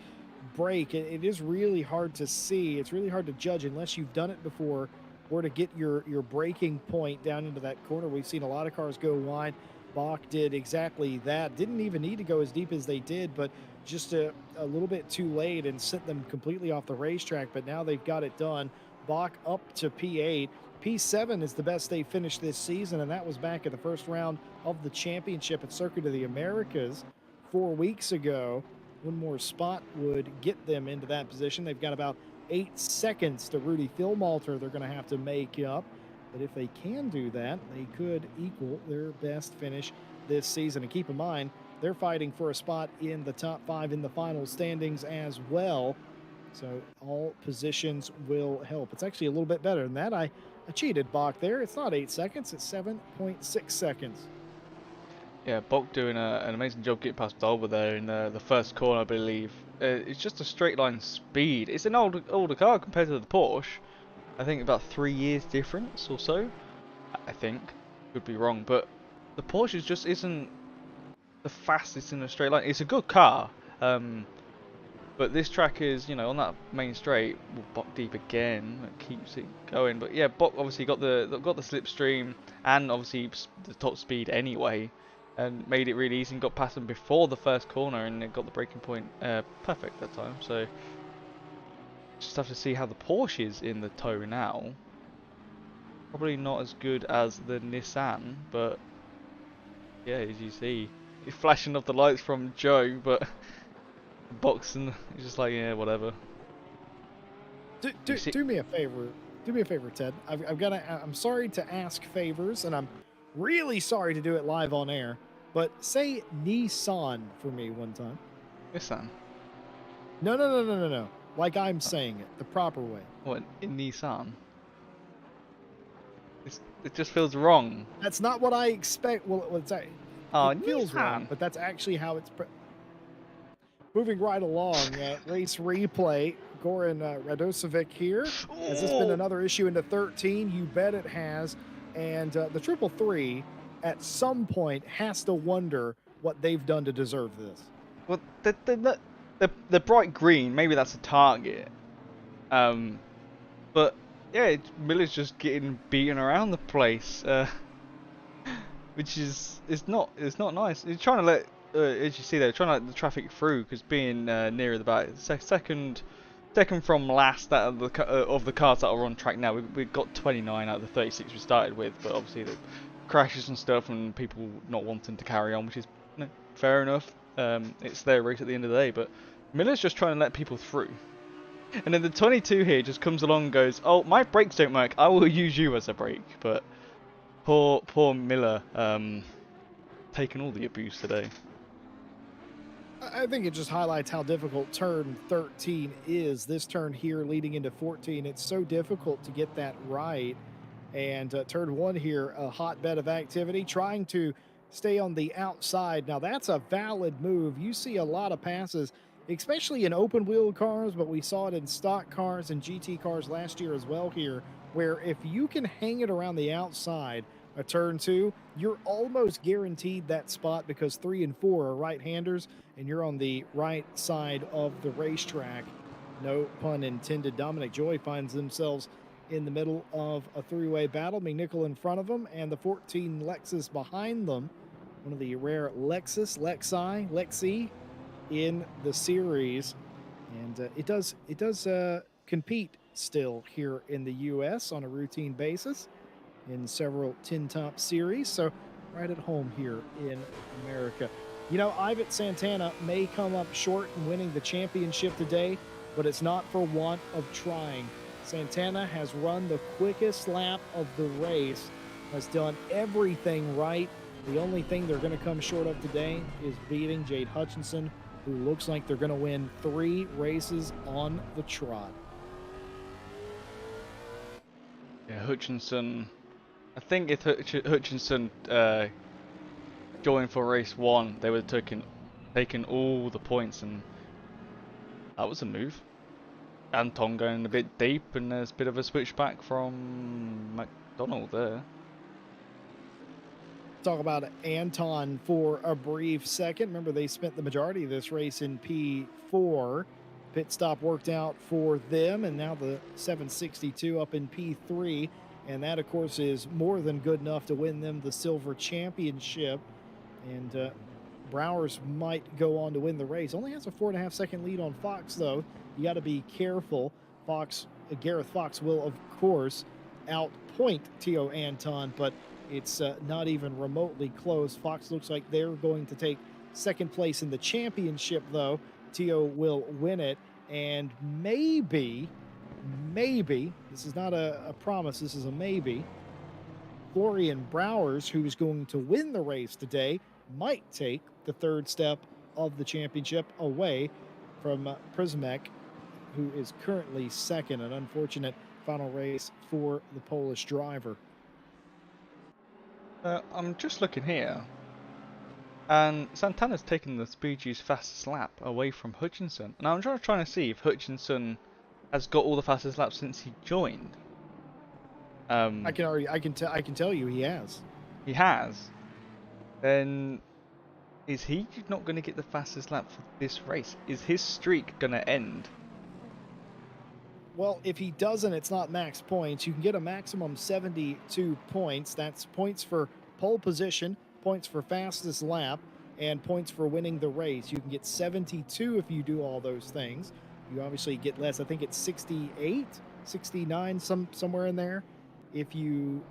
brake. It is really hard to see. It's really hard to judge unless you've done it before or to get your braking point down into that corner. We've seen a lot of cars go wide. Bach did exactly that. Didn't even need to go as deep as they did, but just a little bit too late and sent them completely off the racetrack. But now they've got it done. Bach up to P8. P7 is the best they finished this season, and that was back at the first round of the championship at Circuit of the Americas 4 weeks ago. One more spot would get them into that position. They've got about 8 seconds to Rudy Philmalter they're going to have to make up. But if they can do that, they could equal their best finish this season. And keep in mind, they're fighting for a spot in the top 5 in the final standings as well. So all positions will help. It's actually a little bit better than that. I cheated Bach there. It's not 8 seconds. It's 7.6 seconds. Yeah, Bok doing an amazing job getting past Dolber there in the first corner, I believe. It's just a straight line speed. It's an older car compared to the Porsche. I think about 3 years difference or so. I think. Could be wrong, but the Porsche just isn't the fastest in a straight line. It's a good car, but this track is, on that main straight, well, Bok deep again. It keeps it going, but yeah, Bok obviously got the slipstream and obviously the top speed anyway, and made it really easy and got past them before the first corner and it got the braking point perfect that time. So just have to see how the Porsche is in the tow now. Probably not as good as the Nissan, but yeah, as you see, it's flashing off the lights from Joe, but boxing, he's just like, yeah, whatever. Do me a favor. Do me a favor, Ted. I'm sorry to ask favors, and I'm really sorry to do it live on air. But say Nissan for me one time. Nissan? No. Like I'm saying it the proper way. What, in Nissan? It just feels wrong. That's not what I expect. Well, Oh, it feels wrong, Nissan. but that's actually how it's. Moving right along, race replay. Goran Radosevic here. Has this been another issue into 13? You bet it has. And the Triple Three, at some point, has to wonder what they've done to deserve this. Well, the bright green, maybe that's a target. But yeah, Miller's just getting beaten around the place, which is it's not nice. He's trying to let, as you see there, trying to let the traffic through because being nearer the back, second from last out of the cars that are on track now. We've got 29 out of the 36 we started with, but obviously the crashes and stuff and people not wanting to carry on, which is fair enough. It's their race at the end of the day, but Miller's just trying to let people through. And then the 22 here just comes along and goes, oh, my brakes don't work, I will use you as a brake. But poor Miller, taking all the abuse today. I think it just highlights how difficult turn 13 is. This turn here leading into 14, it's so difficult to get that right. And turn 1 here, a hotbed of activity, trying to stay on the outside. Now, that's a valid move. You see a lot of passes, especially in open wheel cars, but we saw it in stock cars and GT cars last year as well here, where if you can hang it around the outside, a turn 2, you're almost guaranteed that spot because 3 and 4 are right-handers, and you're on the right side of the racetrack. No pun intended. Dominic Joy finds themselves in the middle of a three-way battle. McNichol in front of them, and the 14 Lexus behind them. One of the rare Lexi in the series, and it does compete still here in the U.S. on a routine basis in several tin top series, so right at home here in America. You know, Ivet Santana may come up short in winning the championship today, but it's not for want of trying. Santana has run the quickest lap of the race, has done everything right. The only thing they're going to come short of today is beating Jade Hutchinson, who looks like they're going to win 3 races on the trot. Yeah, Hutchinson. I think if Hutchinson joined for race 1, they would have taken all the points, and that was a move. Anton going a bit deep, and there's a bit of a switchback from McDonald there. Talk about Anton for a brief second. Remember, they spent the majority of this race in P4. Pit stop worked out for them, and now the 762 up in P3. And that, of course, is more than good enough to win them the silver championship. And Browers might go on to win the race. Only has a 4.5 second lead on Fox, though. You got to be careful. Gareth Fox will, of course, outpoint Tio Anton, but it's not even remotely close. Fox looks like they're going to take second place in the championship, though. Tio will win it, and maybe, this is not a promise, this is a maybe, Florian Browers, who's going to win the race today, might take the third step of the championship away from Przemek, who is currently second. An unfortunate final race for the Polish driver. I'm just looking here, and Santana's taken the Speedy's fastest lap away from Hutchinson. And I'm trying to see if Hutchinson has got all the fastest laps since he joined. I can tell you he has. He has. Then is he not going to get the fastest lap for this race? Is his streak going to end? Well, if he doesn't, it's not max points. You can get a maximum 72 points. That's points for pole position, points for fastest lap, and points for winning the race. You can get 72 if you do all those things. You obviously get less. I think it's 68, 69, somewhere in there, if you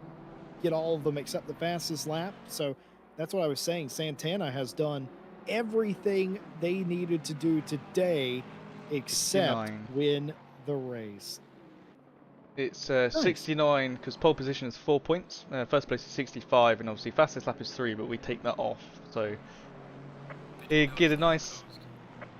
get all of them except the fastest lap. So that's what I was saying. Santana has done everything they needed to do today except 69. win the race. It's Nice. 69 because pole position is 4 points. First place is 65, and obviously fastest lap is 3, but we take that off. So get a nice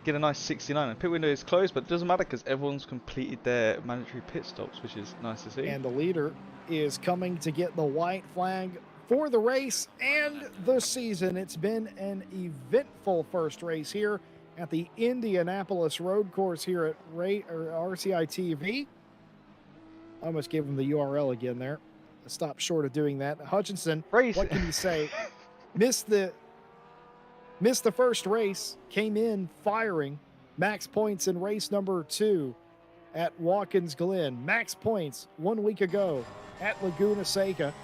69. And pit window is closed, but it doesn't matter because everyone's completed their mandatory pit stops, which is nice to see. And the leader is coming to get the white flag for the race and the season. It's been an eventful first race here at the Indianapolis road course here at RCI TV. I almost gave him the URL again there. I stopped short of doing that. Hutchinson, Race. what can you say? Missed the first race, came in firing. Max points in race number 2 at Watkins Glen. Max points 1 week ago at Laguna Seca.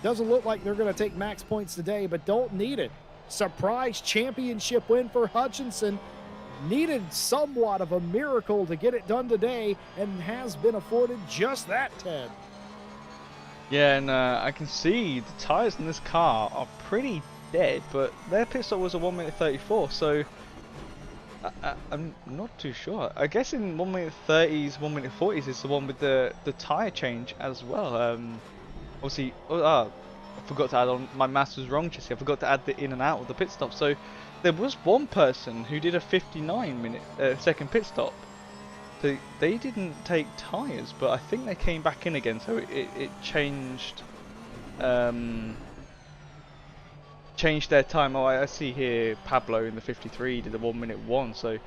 Doesn't look like they're going to take max points today, but don't need it. Surprise championship win for Hutchinson. Needed somewhat of a miracle to get it done today, and has been afforded just that, Ted. Yeah, and I can see the tyres in this car are pretty dead, but their pit stop was a 1 minute 34, so I'm not too sure. I guess in 1 minute 30s, 1 minute 40s is the one with the tire change as well. Obviously, I forgot to add on. My maths was wrong, Jesse. I forgot to add the in and out of the pit stop. So there was one person who did a 59 minute second pit stop. So they didn't take tires, but I think they came back in again. So it changed um, changed their time. Oh, I see here Pablo in the 53 did a 1 minute one. So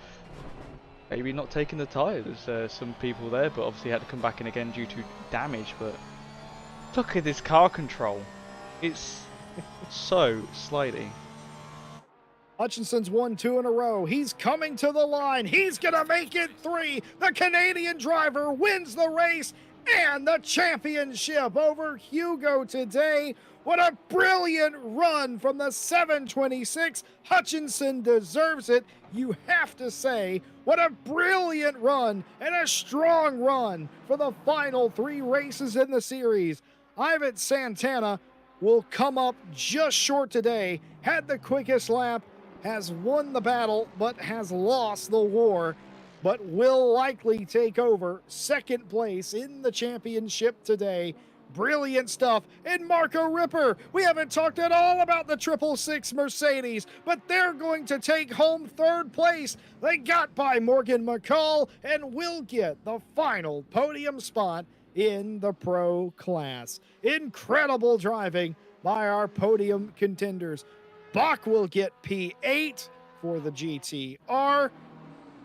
maybe not taking the tires. Some people there, but obviously had to come back in again due to damage. But look at this car control. It's so slidey. Hutchinson's won 2 in a row. He's coming to the line. He's going to make it 3. The Canadian driver wins the race and the championship over Hugo today. What a brilliant run from the 726. Hutchinson deserves it. You have to say, what a brilliant run and a strong run for the final 3 races in the series. Ivan Santana will come up just short today, had the quickest lap, has won the battle, but has lost the war, but will likely take over second place in the championship today. Brilliant stuff. And Marco Ripper, we haven't talked at all about the 666 Mercedes, but they're going to take home third place. They got by Morgan McCall and will get the final podium spot in the pro class. Incredible driving by our podium contenders. Bach will get P8 for the GTR.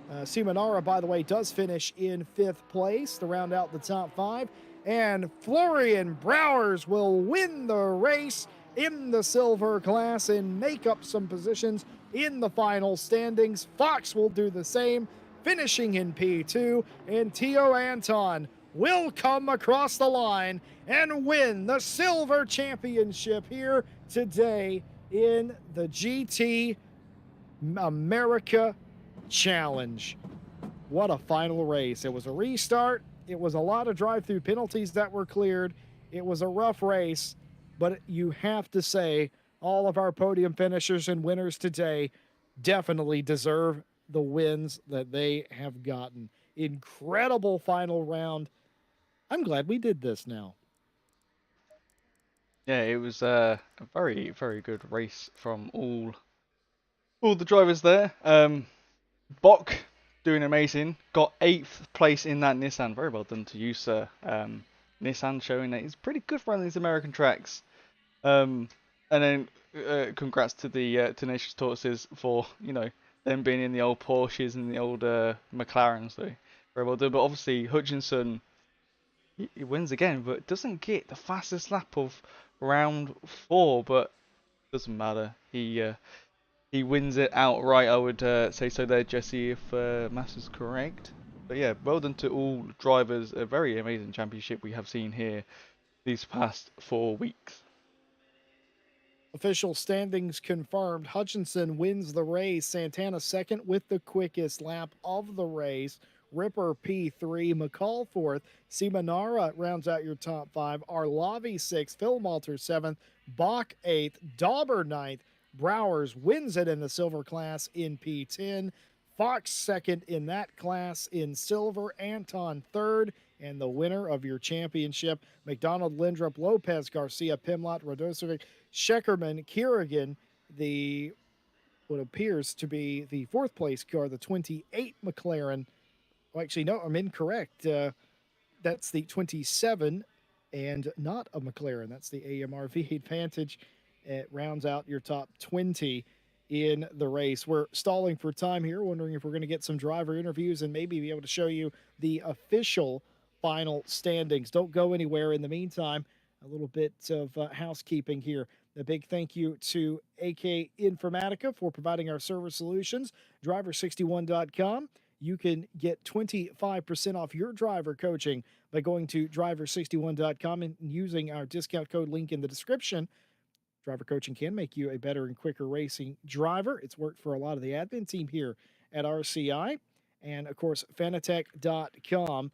Simonara, by the way, does finish in 5th place to round out the top 5. And Florian Browers will win the race in the silver class and make up some positions in the final standings. Fox will do the same, finishing in P2. And Tio Anton will come across the line and win the silver championship here today in the GT America Challenge. What a final race. It was a restart. It was a lot of drive-through penalties that were cleared. It was a rough race, but you have to say all of our podium finishers and winners today definitely deserve the wins that they have gotten. Incredible final round. I'm glad we did this now. Yeah, it was a very, very good race from all the drivers there. Bok doing amazing. Got 8th place in that Nissan. Very well done to you, sir. Nissan showing that he's pretty good for these American tracks. And then congrats to the Tenacious Tortoises for them being in the old Porsches and the old McLarens. So very well done. But obviously Hutchinson he wins again, but doesn't get the fastest lap of round 4. But doesn't matter. He wins it outright, I would say so there, Jesse, if Mass is correct. But yeah, well done to all drivers. A very amazing championship we have seen here these past 4 weeks. Official standings confirmed. Hutchinson wins the race. Santana second with the quickest lap of the race. Ripper P3, McCall 4th, Simonara rounds out your top 5, Arlavi 6th, Phil Malter 7th, Bach 8th, Dauber 9th, Browers wins it in the silver class in P10, Fox second in that class in silver, Anton third, and the winner of your championship, McDonald, Lindrup, Lopez, Garcia, Pimlott, Radosevic, Scheckerman, Kerrigan, the what appears to be the 4th place car, the 28 McLaren. Well, actually, no, I'm incorrect. That's the 27 and not a McLaren. That's the AMR V8 Vantage. It rounds out your top 20 in the race. We're stalling for time here, wondering if we're going to get some driver interviews and maybe be able to show you the official final standings. Don't go anywhere. In the meantime, a little bit of housekeeping here. A big thank you to AK Informatica for providing our server solutions, driver61.com. You can get 25% off your driver coaching by going to driver61.com and using our discount code link in the description. Driver coaching can make you a better and quicker racing driver. It's worked for a lot of the admin team here at RCI. And of course, Fanatec.com.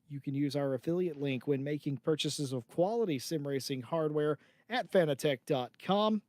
You can use our affiliate link when making purchases of quality sim racing hardware at Fanatec.com.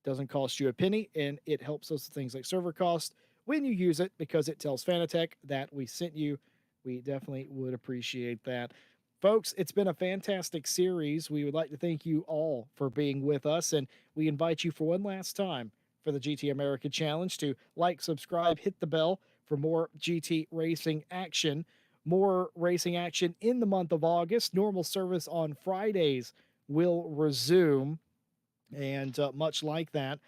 Doesn't cost you a penny, and it helps us with things like server cost when you use it because it tells Fanatec that we sent you. We definitely would appreciate that. Folks, it's been a fantastic series. We would like to thank you all for being with us, and we invite you for one last time for the GT America Challenge to like, subscribe, hit the bell for more GT racing action. More racing action in the month of August. Normal service on Fridays will resume, and much like that,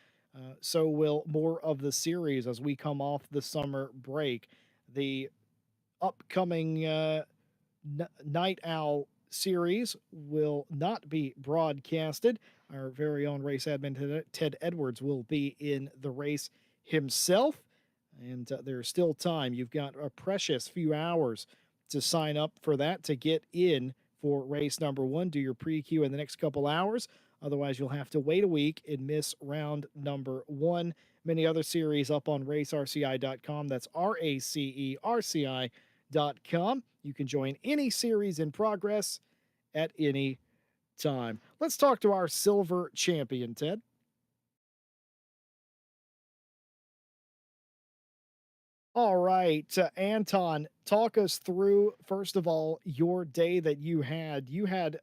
so will more of the series as we come off the summer break. The upcoming Night Owl series will not be broadcasted. Our very own race admin Ted Edwards will be in the race himself, and there's still time. You've got a precious few hours to sign up for that to get in for race number one. Do your pre-queue in the next couple hours. Otherwise, you'll have to wait a week and miss round number one. Many other series up on racerci.com. That's RACERCI.com. You can join any series in progress at any time. Let's talk to our silver champion, Ted. All right, Anton, talk us through, first of all, your day that you had. You had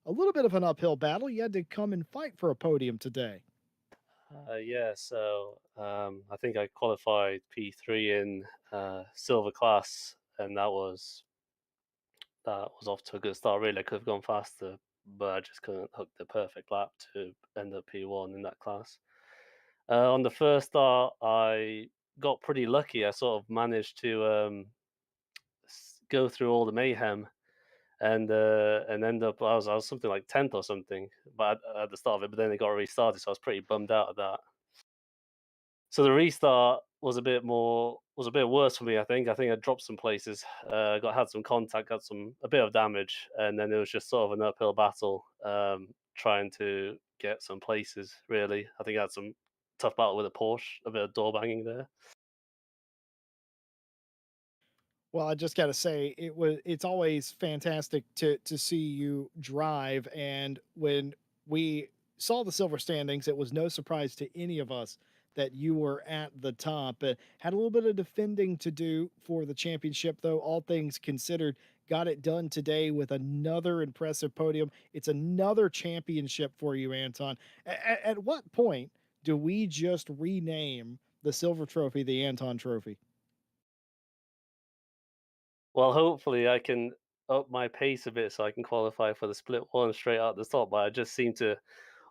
a little bit of an uphill battle. You had to come and fight for a podium today. Yeah, so I think I qualified P3 in silver class, and that was off to a good start. Really, I could have gone faster, but I just couldn't hook the perfect lap to end up P1 in that class. On the first start, I got pretty lucky. I sort of managed to go through all the mayhem and end up I was something like 10th or something, but at the start of it. But then it got restarted, so I was pretty bummed out of that. So the restart was a bit worse for me. I think I dropped some places, had some contact, got a bit of damage, and then it was just sort of an uphill battle trying to get some places. Really, I think I had some tough battle with a Porsche, a bit of door banging there. Well, I just got to say it's always fantastic to see you drive, and when we saw the silver standings, it was no surprise to any of us that you were at the top. Had a little bit of defending to do for the championship, though. All things considered, got it done today with another impressive podium. It's another championship for you, Anton. At what point do we just rename the silver trophy the Anton Trophy? Well, hopefully I can up my pace a bit so I can qualify for the split one straight out the top. But I just seem to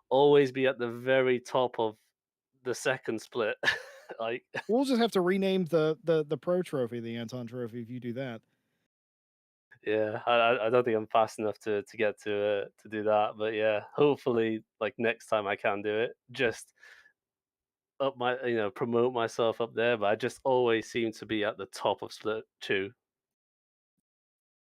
always be at the very top of the second split. like We'll just have to rename the pro trophy the Anton Trophy if you do that. Yeah, I don't think I'm fast enough to get to do that, but yeah, hopefully, like next time I can do it. Just up my, promote myself up there. But I just always seem to be at the top of Split Two.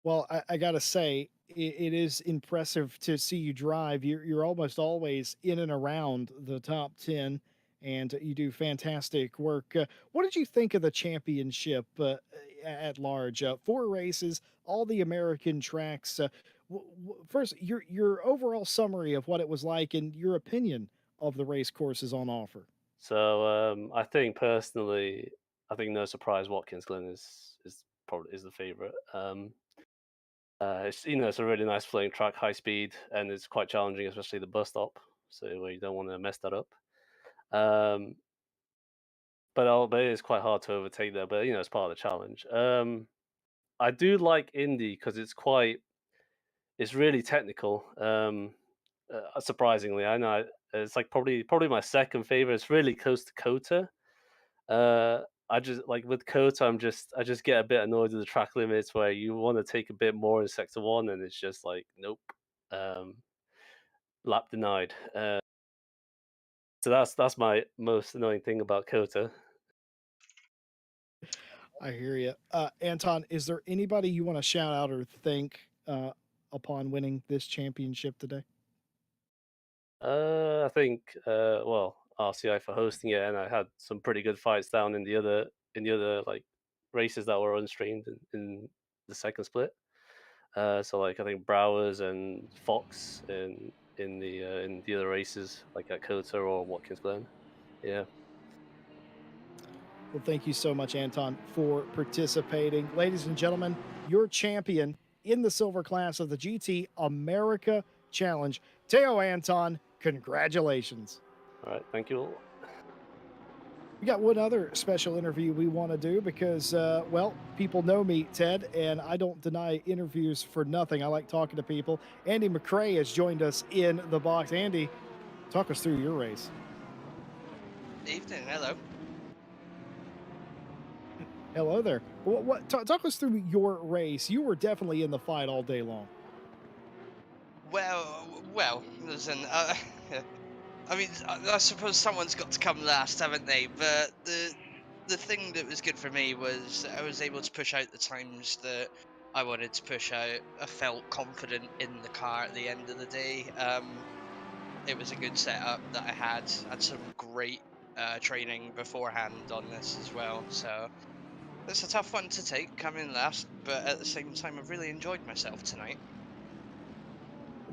Well, I gotta say, it is impressive to see you drive. You're almost always in and around the top 10, and you do fantastic work. What did you think of the championship at large? Four races, all the American tracks. First, your overall summary of what it was like, and your opinion of the race courses on offer. So I think personally, I think no surprise, Watkins Glen is probably is the favorite. It's a really nice flowing track, high speed, and it's quite challenging, especially the bus stop. So where you don't want to mess that up. Um, but it is quite hard to overtake there. But it's part of the challenge. I do like Indy because it's really technical. Surprisingly, I know it's like probably my second favorite. It's really close to Kota. I just like with Kota, I just get a bit annoyed with the track limits where you want to take a bit more in sector one, and it's just like nope, um, lap denied. So that's my most annoying thing about Kota. I hear you. Anton, is there anybody you want to shout out or thank upon winning this championship today? I think well RCI for hosting it, and I had some pretty good fights down in the other like races that were unstreamed in the second split. So like I think Browers and Fox in the other races like at Kota or Watkins Glen. Yeah. Well, thank you so much, Anton, for participating. Ladies and gentlemen, your champion in the silver class of the GT America Challenge, Teo Anton, congratulations. All right, thank you all. We got one other special interview we want to do because, well, people know me, Ted, and I don't deny interviews for nothing. I like talking to people. Andy McRae has joined us in the box. Andy, talk us through your race. Evening, hello. Hello there. Talk us through your race. You were definitely in the fight all day long. Well, listen, I mean, I suppose someone's got to come last, haven't they? But the thing that was good for me was I was able to push out the times that I wanted to push out. I felt confident in the car at the end of the day. It was a good setup that I had. Had some great training beforehand on this as well. So it's a tough one to take, coming last, but at the same time, I've really enjoyed myself tonight.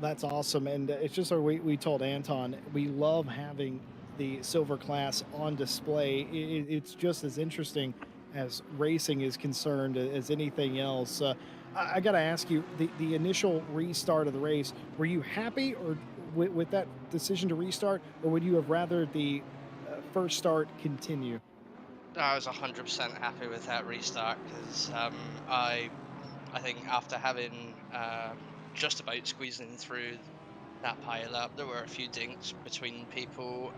That's awesome. And it's just we told Anton, we love having the silver class on display. It's just as interesting as racing is concerned as anything else. I got to ask you, the initial restart of the race, were you happy or with that decision to restart, or would you have rather the first start continue? I was 100% happy with that restart because I think after having just about squeezing through that pile up, there were a few dinks between people.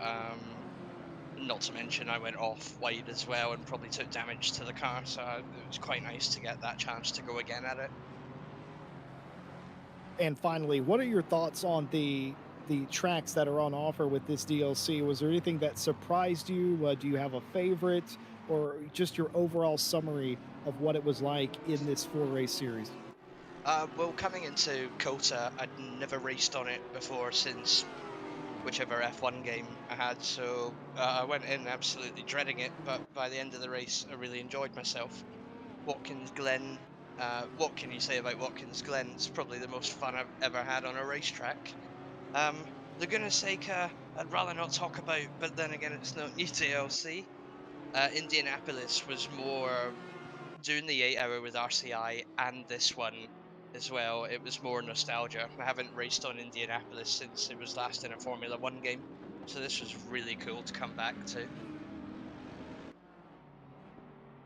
Not to mention I went off wide as well and probably took damage to the car, so it was quite nice to get that chance to go again at it. And finally, what are your thoughts on the tracks that are on offer with this DLC? Was there anything that surprised you? Do you have a favorite, or just your overall summary of what it was like in this 4-race series? Well, coming into Kota, I'd never raced on it before since whichever F1 game I had, so I went in absolutely dreading it, but by the end of the race, I really enjoyed myself. Watkins Glen, what can you say about Watkins Glen? It's probably the most fun I've ever had on a racetrack. Laguna Seca, I'd rather not talk about, but then again, it's not new DLC. Indianapolis was more doing the 8 hour with RCI and this one as well. It was more nostalgia. I haven't raced on Indianapolis since it was last in a Formula One game, so this was really cool to come back to.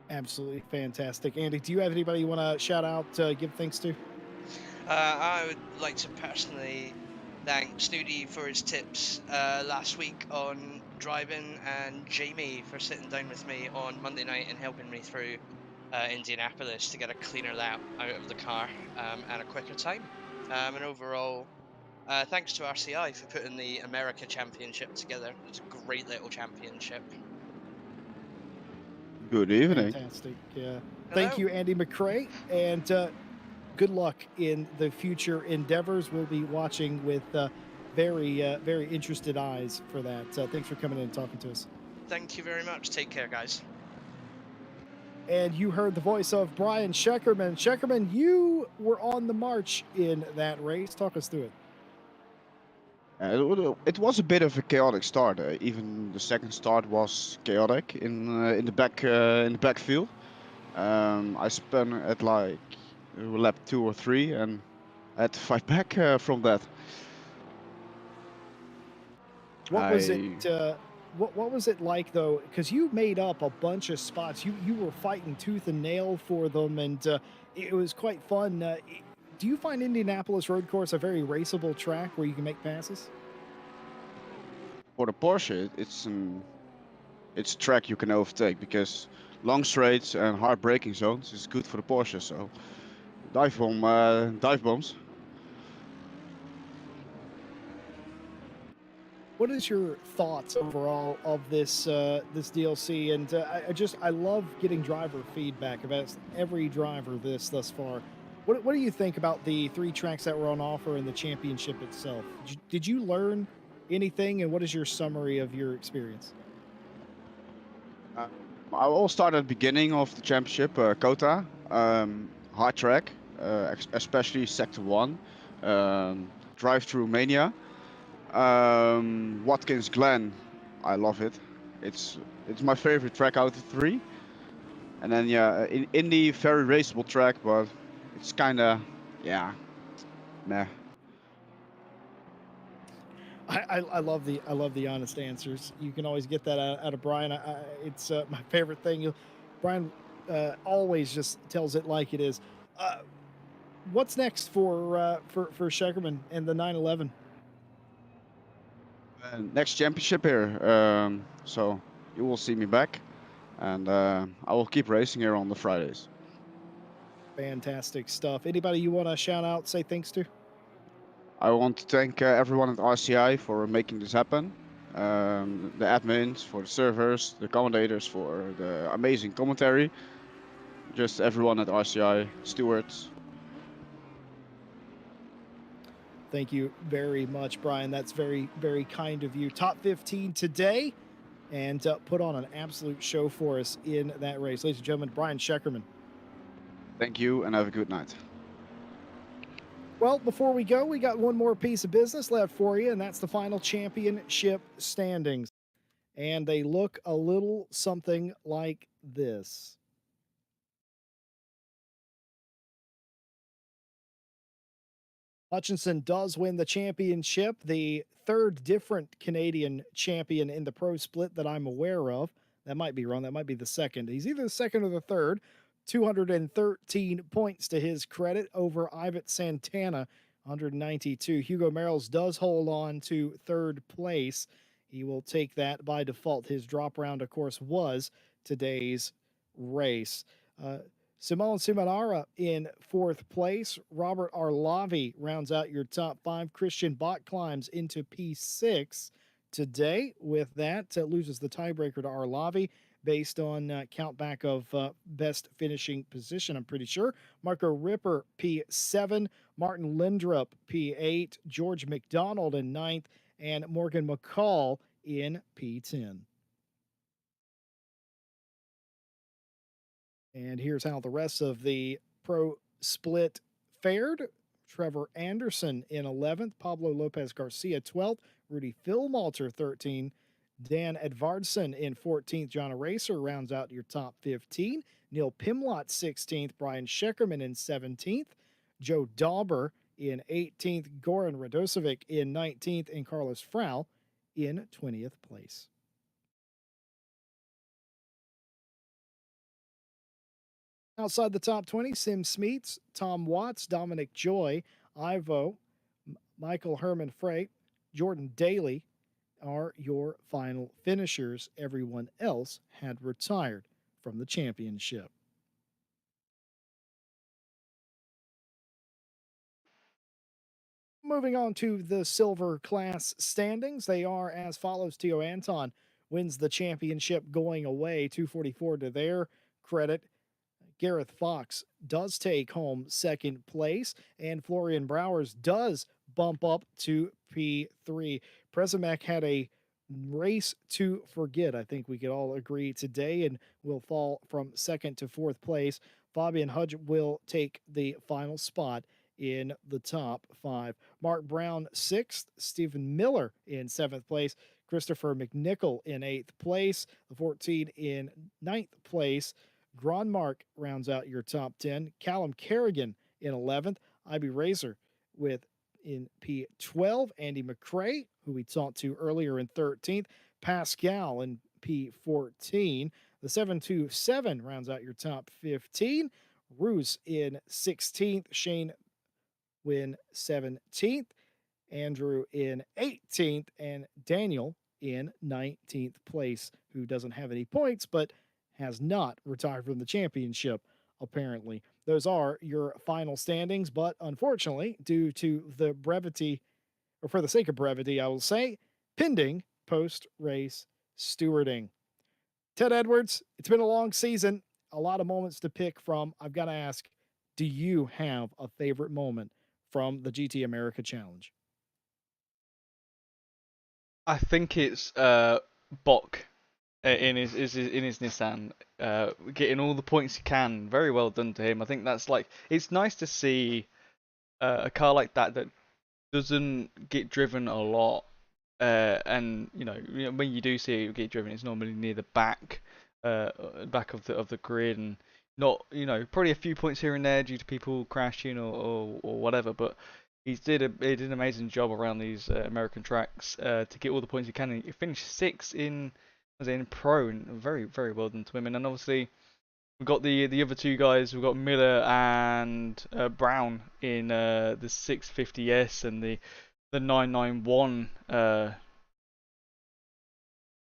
Absolutely fantastic. Andy, do you have anybody you want to shout out, give thanks to? I would like to personally thank Snooty for his tips last week on driving, and Jamie for sitting down with me on Monday night and helping me through Indianapolis to get a cleaner lap out of the car and a quicker time. And overall, thanks to RCI for putting the America Championship together. It's a great little championship. Good evening. Fantastic. Thank Hello. you, Andy McRae, and good luck in the future endeavors. We'll be watching with very interested eyes for that. Thanks for coming in and talking to us. Thank you very much. Take care, guys. And you heard the voice of Brian Scheckerman. Scheckerman, you were on the march in that race. Talk us through it. It was a bit of a chaotic start. Even the second start was chaotic in the backfield. I spun at like lap 2 or 3, and I had to fight back from that. What was it? What was it like though? Because you made up a bunch of spots. You were fighting tooth and nail for them, and it was quite fun. Do you find Indianapolis Road Course a very raceable track where you can make passes? For the Porsche, it's a track you can overtake because long straights and hard braking zones is good for the Porsche. So dive bombs. What is your thoughts overall of this this DLC? And I love getting driver feedback. I've asked every driver this thus far. What do you think about the 3 tracks that were on offer in the championship itself? Did you learn anything, and what is your summary of your experience? I will start at the beginning of the championship, Kota, hard track, especially Sector 1, Drive-Through Mania. Watkins Glen, I love it. It's my favorite track out of the 3. And then yeah, Indy, very raceable track, but it's kind of, yeah, meh. I love the honest answers. You can always get that out of Brian. It's my favorite thing. Brian always just tells it like it is. What's next for Shekerman and the 911? Next championship here, so you will see me back, and I will keep racing here on the Fridays. Fantastic stuff. Anybody you want to shout out, say thanks to? I want to thank everyone at RCI for making this happen. The admins for the servers, the commentators for the amazing commentary. Just everyone at RCI, stewards. Thank you very much, Brian. That's very, very kind of you. Top 15 today, and put on an absolute show for us in that race. Ladies and gentlemen, Brian Shekerman. Thank you, and have a good night. Well, before we go, we got one more piece of business left for you, and that's the final championship standings. And they look a little something like this. Hutchinson does win the championship, the third different Canadian champion in the pro split that I'm aware of. That might be wrong. That might be the second. He's either the second or the third. 213 points to his credit over Ivet Santana, 192. Hugo Merrills does hold on to third place. He will take that by default. His drop round, of course, was today's race. Simone Simonara in fourth place. Robert Arlavi rounds out your top 5. Christian Bott climbs into P6 today. With that, loses the tiebreaker to Arlavi based on countback of best finishing position, I'm pretty sure. Marco Ripper, P7. Martin Lindrup, P8. George McDonald in 9th. And Morgan McCall in P10. And here's how the rest of the pro split fared. Trevor Anderson in 11th, Pablo Lopez Garcia 12th, Rudy Philmalter 13th, Dan Edvardson in 14th, John Eraser rounds out your top 15, Neil Pimlott 16th, Brian Shekerman in 17th, Joe Dauber in 18th, Goran Radosevic in 19th, and Carlos Frau in 20th place. Outside the top 20, Sim Smeets, Tom Watts, Dominic Joy, Ivo, Michael Herman Frey, Jordan Daly are your final finishers. Everyone else had retired from the championship. Moving on to the silver class standings, they are as follows. Tio Anton wins the championship going away, 244 to their credit. Gareth Fox does take home second place, and Florian Browers does bump up to P3. Prezimek had a race to forget, I think we could all agree today, and will fall from second to fourth place. Fabian Hudge will take the final spot in the top 5. Mark Brown, 6th. Stephen Miller in 7th place. Christopher McNichol in 8th place. The 14 in 9th place. Gronmark rounds out your top 10. Callum Kerrigan in 11th. Ivy Razor with in P12. Andy McCrae, who we talked to earlier, in 13th. Pascal in P14. The 727 rounds out your top 15. Roos in 16th. Shane Wynn 17th. Andrew in 18th. And Daniel in 19th place, who doesn't have any points, but has not retired from the championship, apparently. Those are your final standings, but unfortunately, due to the brevity, or for the sake of brevity, I will say, pending post-race stewarding. Ted Edwards, it's been a long season, a lot of moments to pick from. I've got to ask, do you have a favorite moment from the GT America Challenge? I think it's Bok in his Nissan, getting all the points he can. Very well done to him. I think that's like, it's nice to see a car like that that doesn't get driven a lot, And when you do see it get driven, it's normally near the back of the grid, and not probably a few points here and there due to people crashing or whatever. But he did an amazing job around these American tracks to get all the points he can. And he finished 6th in pro, and very very well done to him. And then obviously we've got the other two guys. We've got Miller and Brown in the 650S and the 991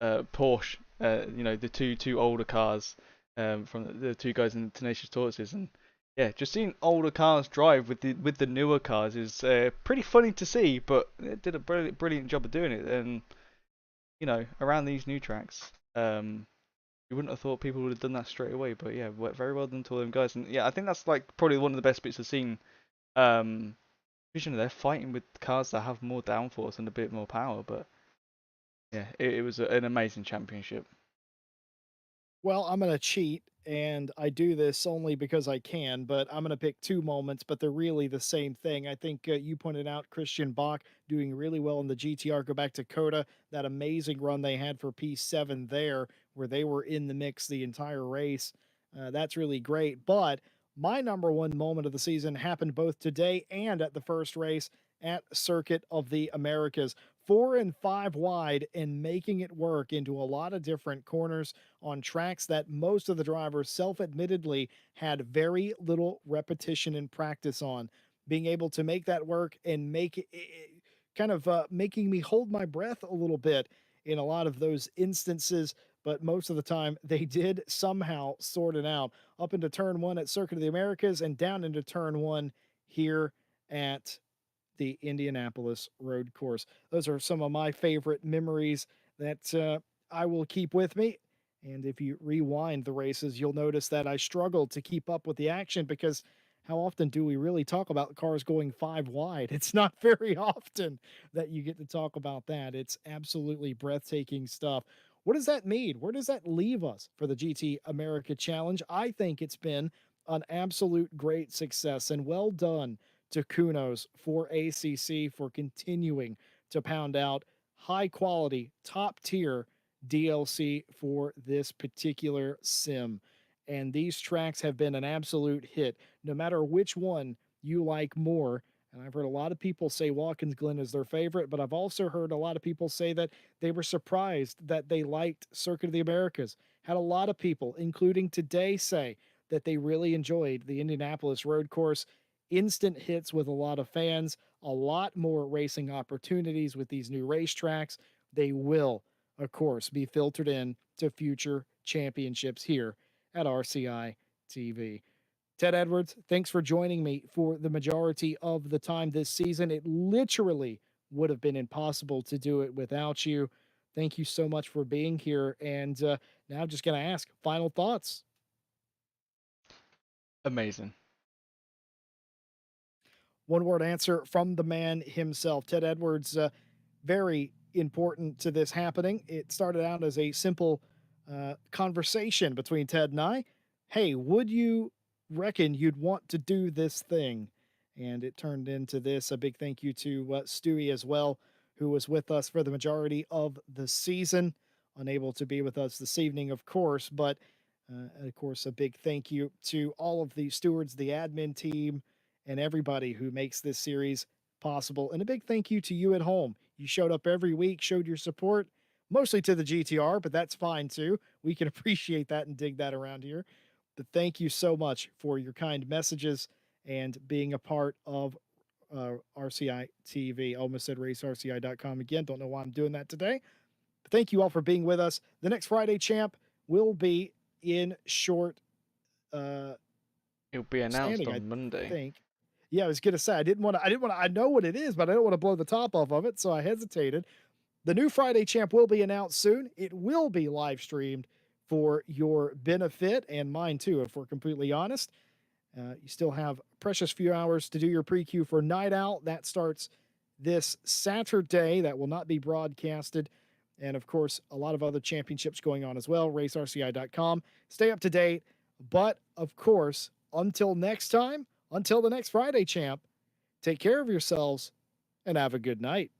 Porsche. The two older cars from the two guys in the Tenacious Tortoises, and yeah, just seeing older cars drive with the newer cars is pretty funny to see. But it did a brilliant job of doing it, and around these new tracks. You wouldn't have thought people would have done that straight away, but yeah, very well done to all them guys. And yeah, I think that's like probably one of the best bits I've seen. They're fighting with cars that have more downforce and a bit more power, but yeah, it was an amazing championship. Well, I'm going to cheat, and I do this only because I can, but I'm going to pick two moments, but they're really the same thing. I think you pointed out Christian Bach doing really well in the GTR. Go back to Coda, that amazing run they had for P7 there, where they were in the mix the entire race. That's really great. But my number one moment of the season happened both today and at the first race at Circuit of the Americas. 4 and 5 wide and making it work into a lot of different corners on tracks that most of the drivers self-admittedly had very little repetition and practice on. Being able to make that work and make it kind of making me hold my breath a little bit in a lot of those instances, but most of the time they did somehow sort it out up into turn 1 at Circuit of the Americas and down into turn 1 here at the Indianapolis road course. Those are some of my favorite memories that I will keep with me. And if you rewind the races, you'll notice that I struggled to keep up with the action because how often do we really talk about cars going 5 wide? It's not very often that you get to talk about that. It's absolutely breathtaking stuff. What does that mean? Where does that leave us for the GT America Challenge? I think it's been an absolute great success and well done to Kunos for ACC for continuing to pound out high quality, top tier DLC for this particular sim. And these tracks have been an absolute hit, no matter which one you like more. And I've heard a lot of people say Watkins Glen is their favorite, but I've also heard a lot of people say that they were surprised that they liked Circuit of the Americas. Had a lot of people, including today, say that they really enjoyed the Indianapolis road course. Instant hits with a lot of fans, a lot more racing opportunities with these new racetracks. They will, of course, be filtered in to future championships here at RCI TV. Ted Edwards, thanks for joining me for the majority of the time this season. It literally would have been impossible to do it without you. Thank you so much for being here. And now I'm just going to ask final thoughts. Amazing. One word answer from the man himself. Ted Edwards, very important to this happening. It started out as a simple conversation between Ted and I. Hey, would you reckon you'd want to do this thing? And it turned into this. A big thank you to Stewie as well, who was with us for the majority of the season. Unable to be with us this evening, of course, but of course, a big thank you to all of the stewards, the admin team, and everybody who makes this series possible. And a big thank you to you at home. You showed up every week, showed your support, mostly to the GTR, but that's fine too. We can appreciate that and dig that around here. But thank you so much for your kind messages and being a part of RCI TV. Almost said racerci.com again. Don't know why I'm doing that today. But thank you all for being with us. The next Friday champ will be in short It'll be announced on Monday. I think. Yeah, I was gonna say I didn't want to. I know what it is, but I don't want to blow the top off of it, so I hesitated. The new Friday champ will be announced soon. It will be live streamed for your benefit and mine too, if we're completely honest. You still have precious few hours to do your pre-queue for Night Out. That starts this Saturday. That will not be broadcasted. And of course, a lot of other championships going on as well. RaceRCI.com. Stay up to date. But of course, until next time, until the next Friday champ, take care of yourselves and have a good night.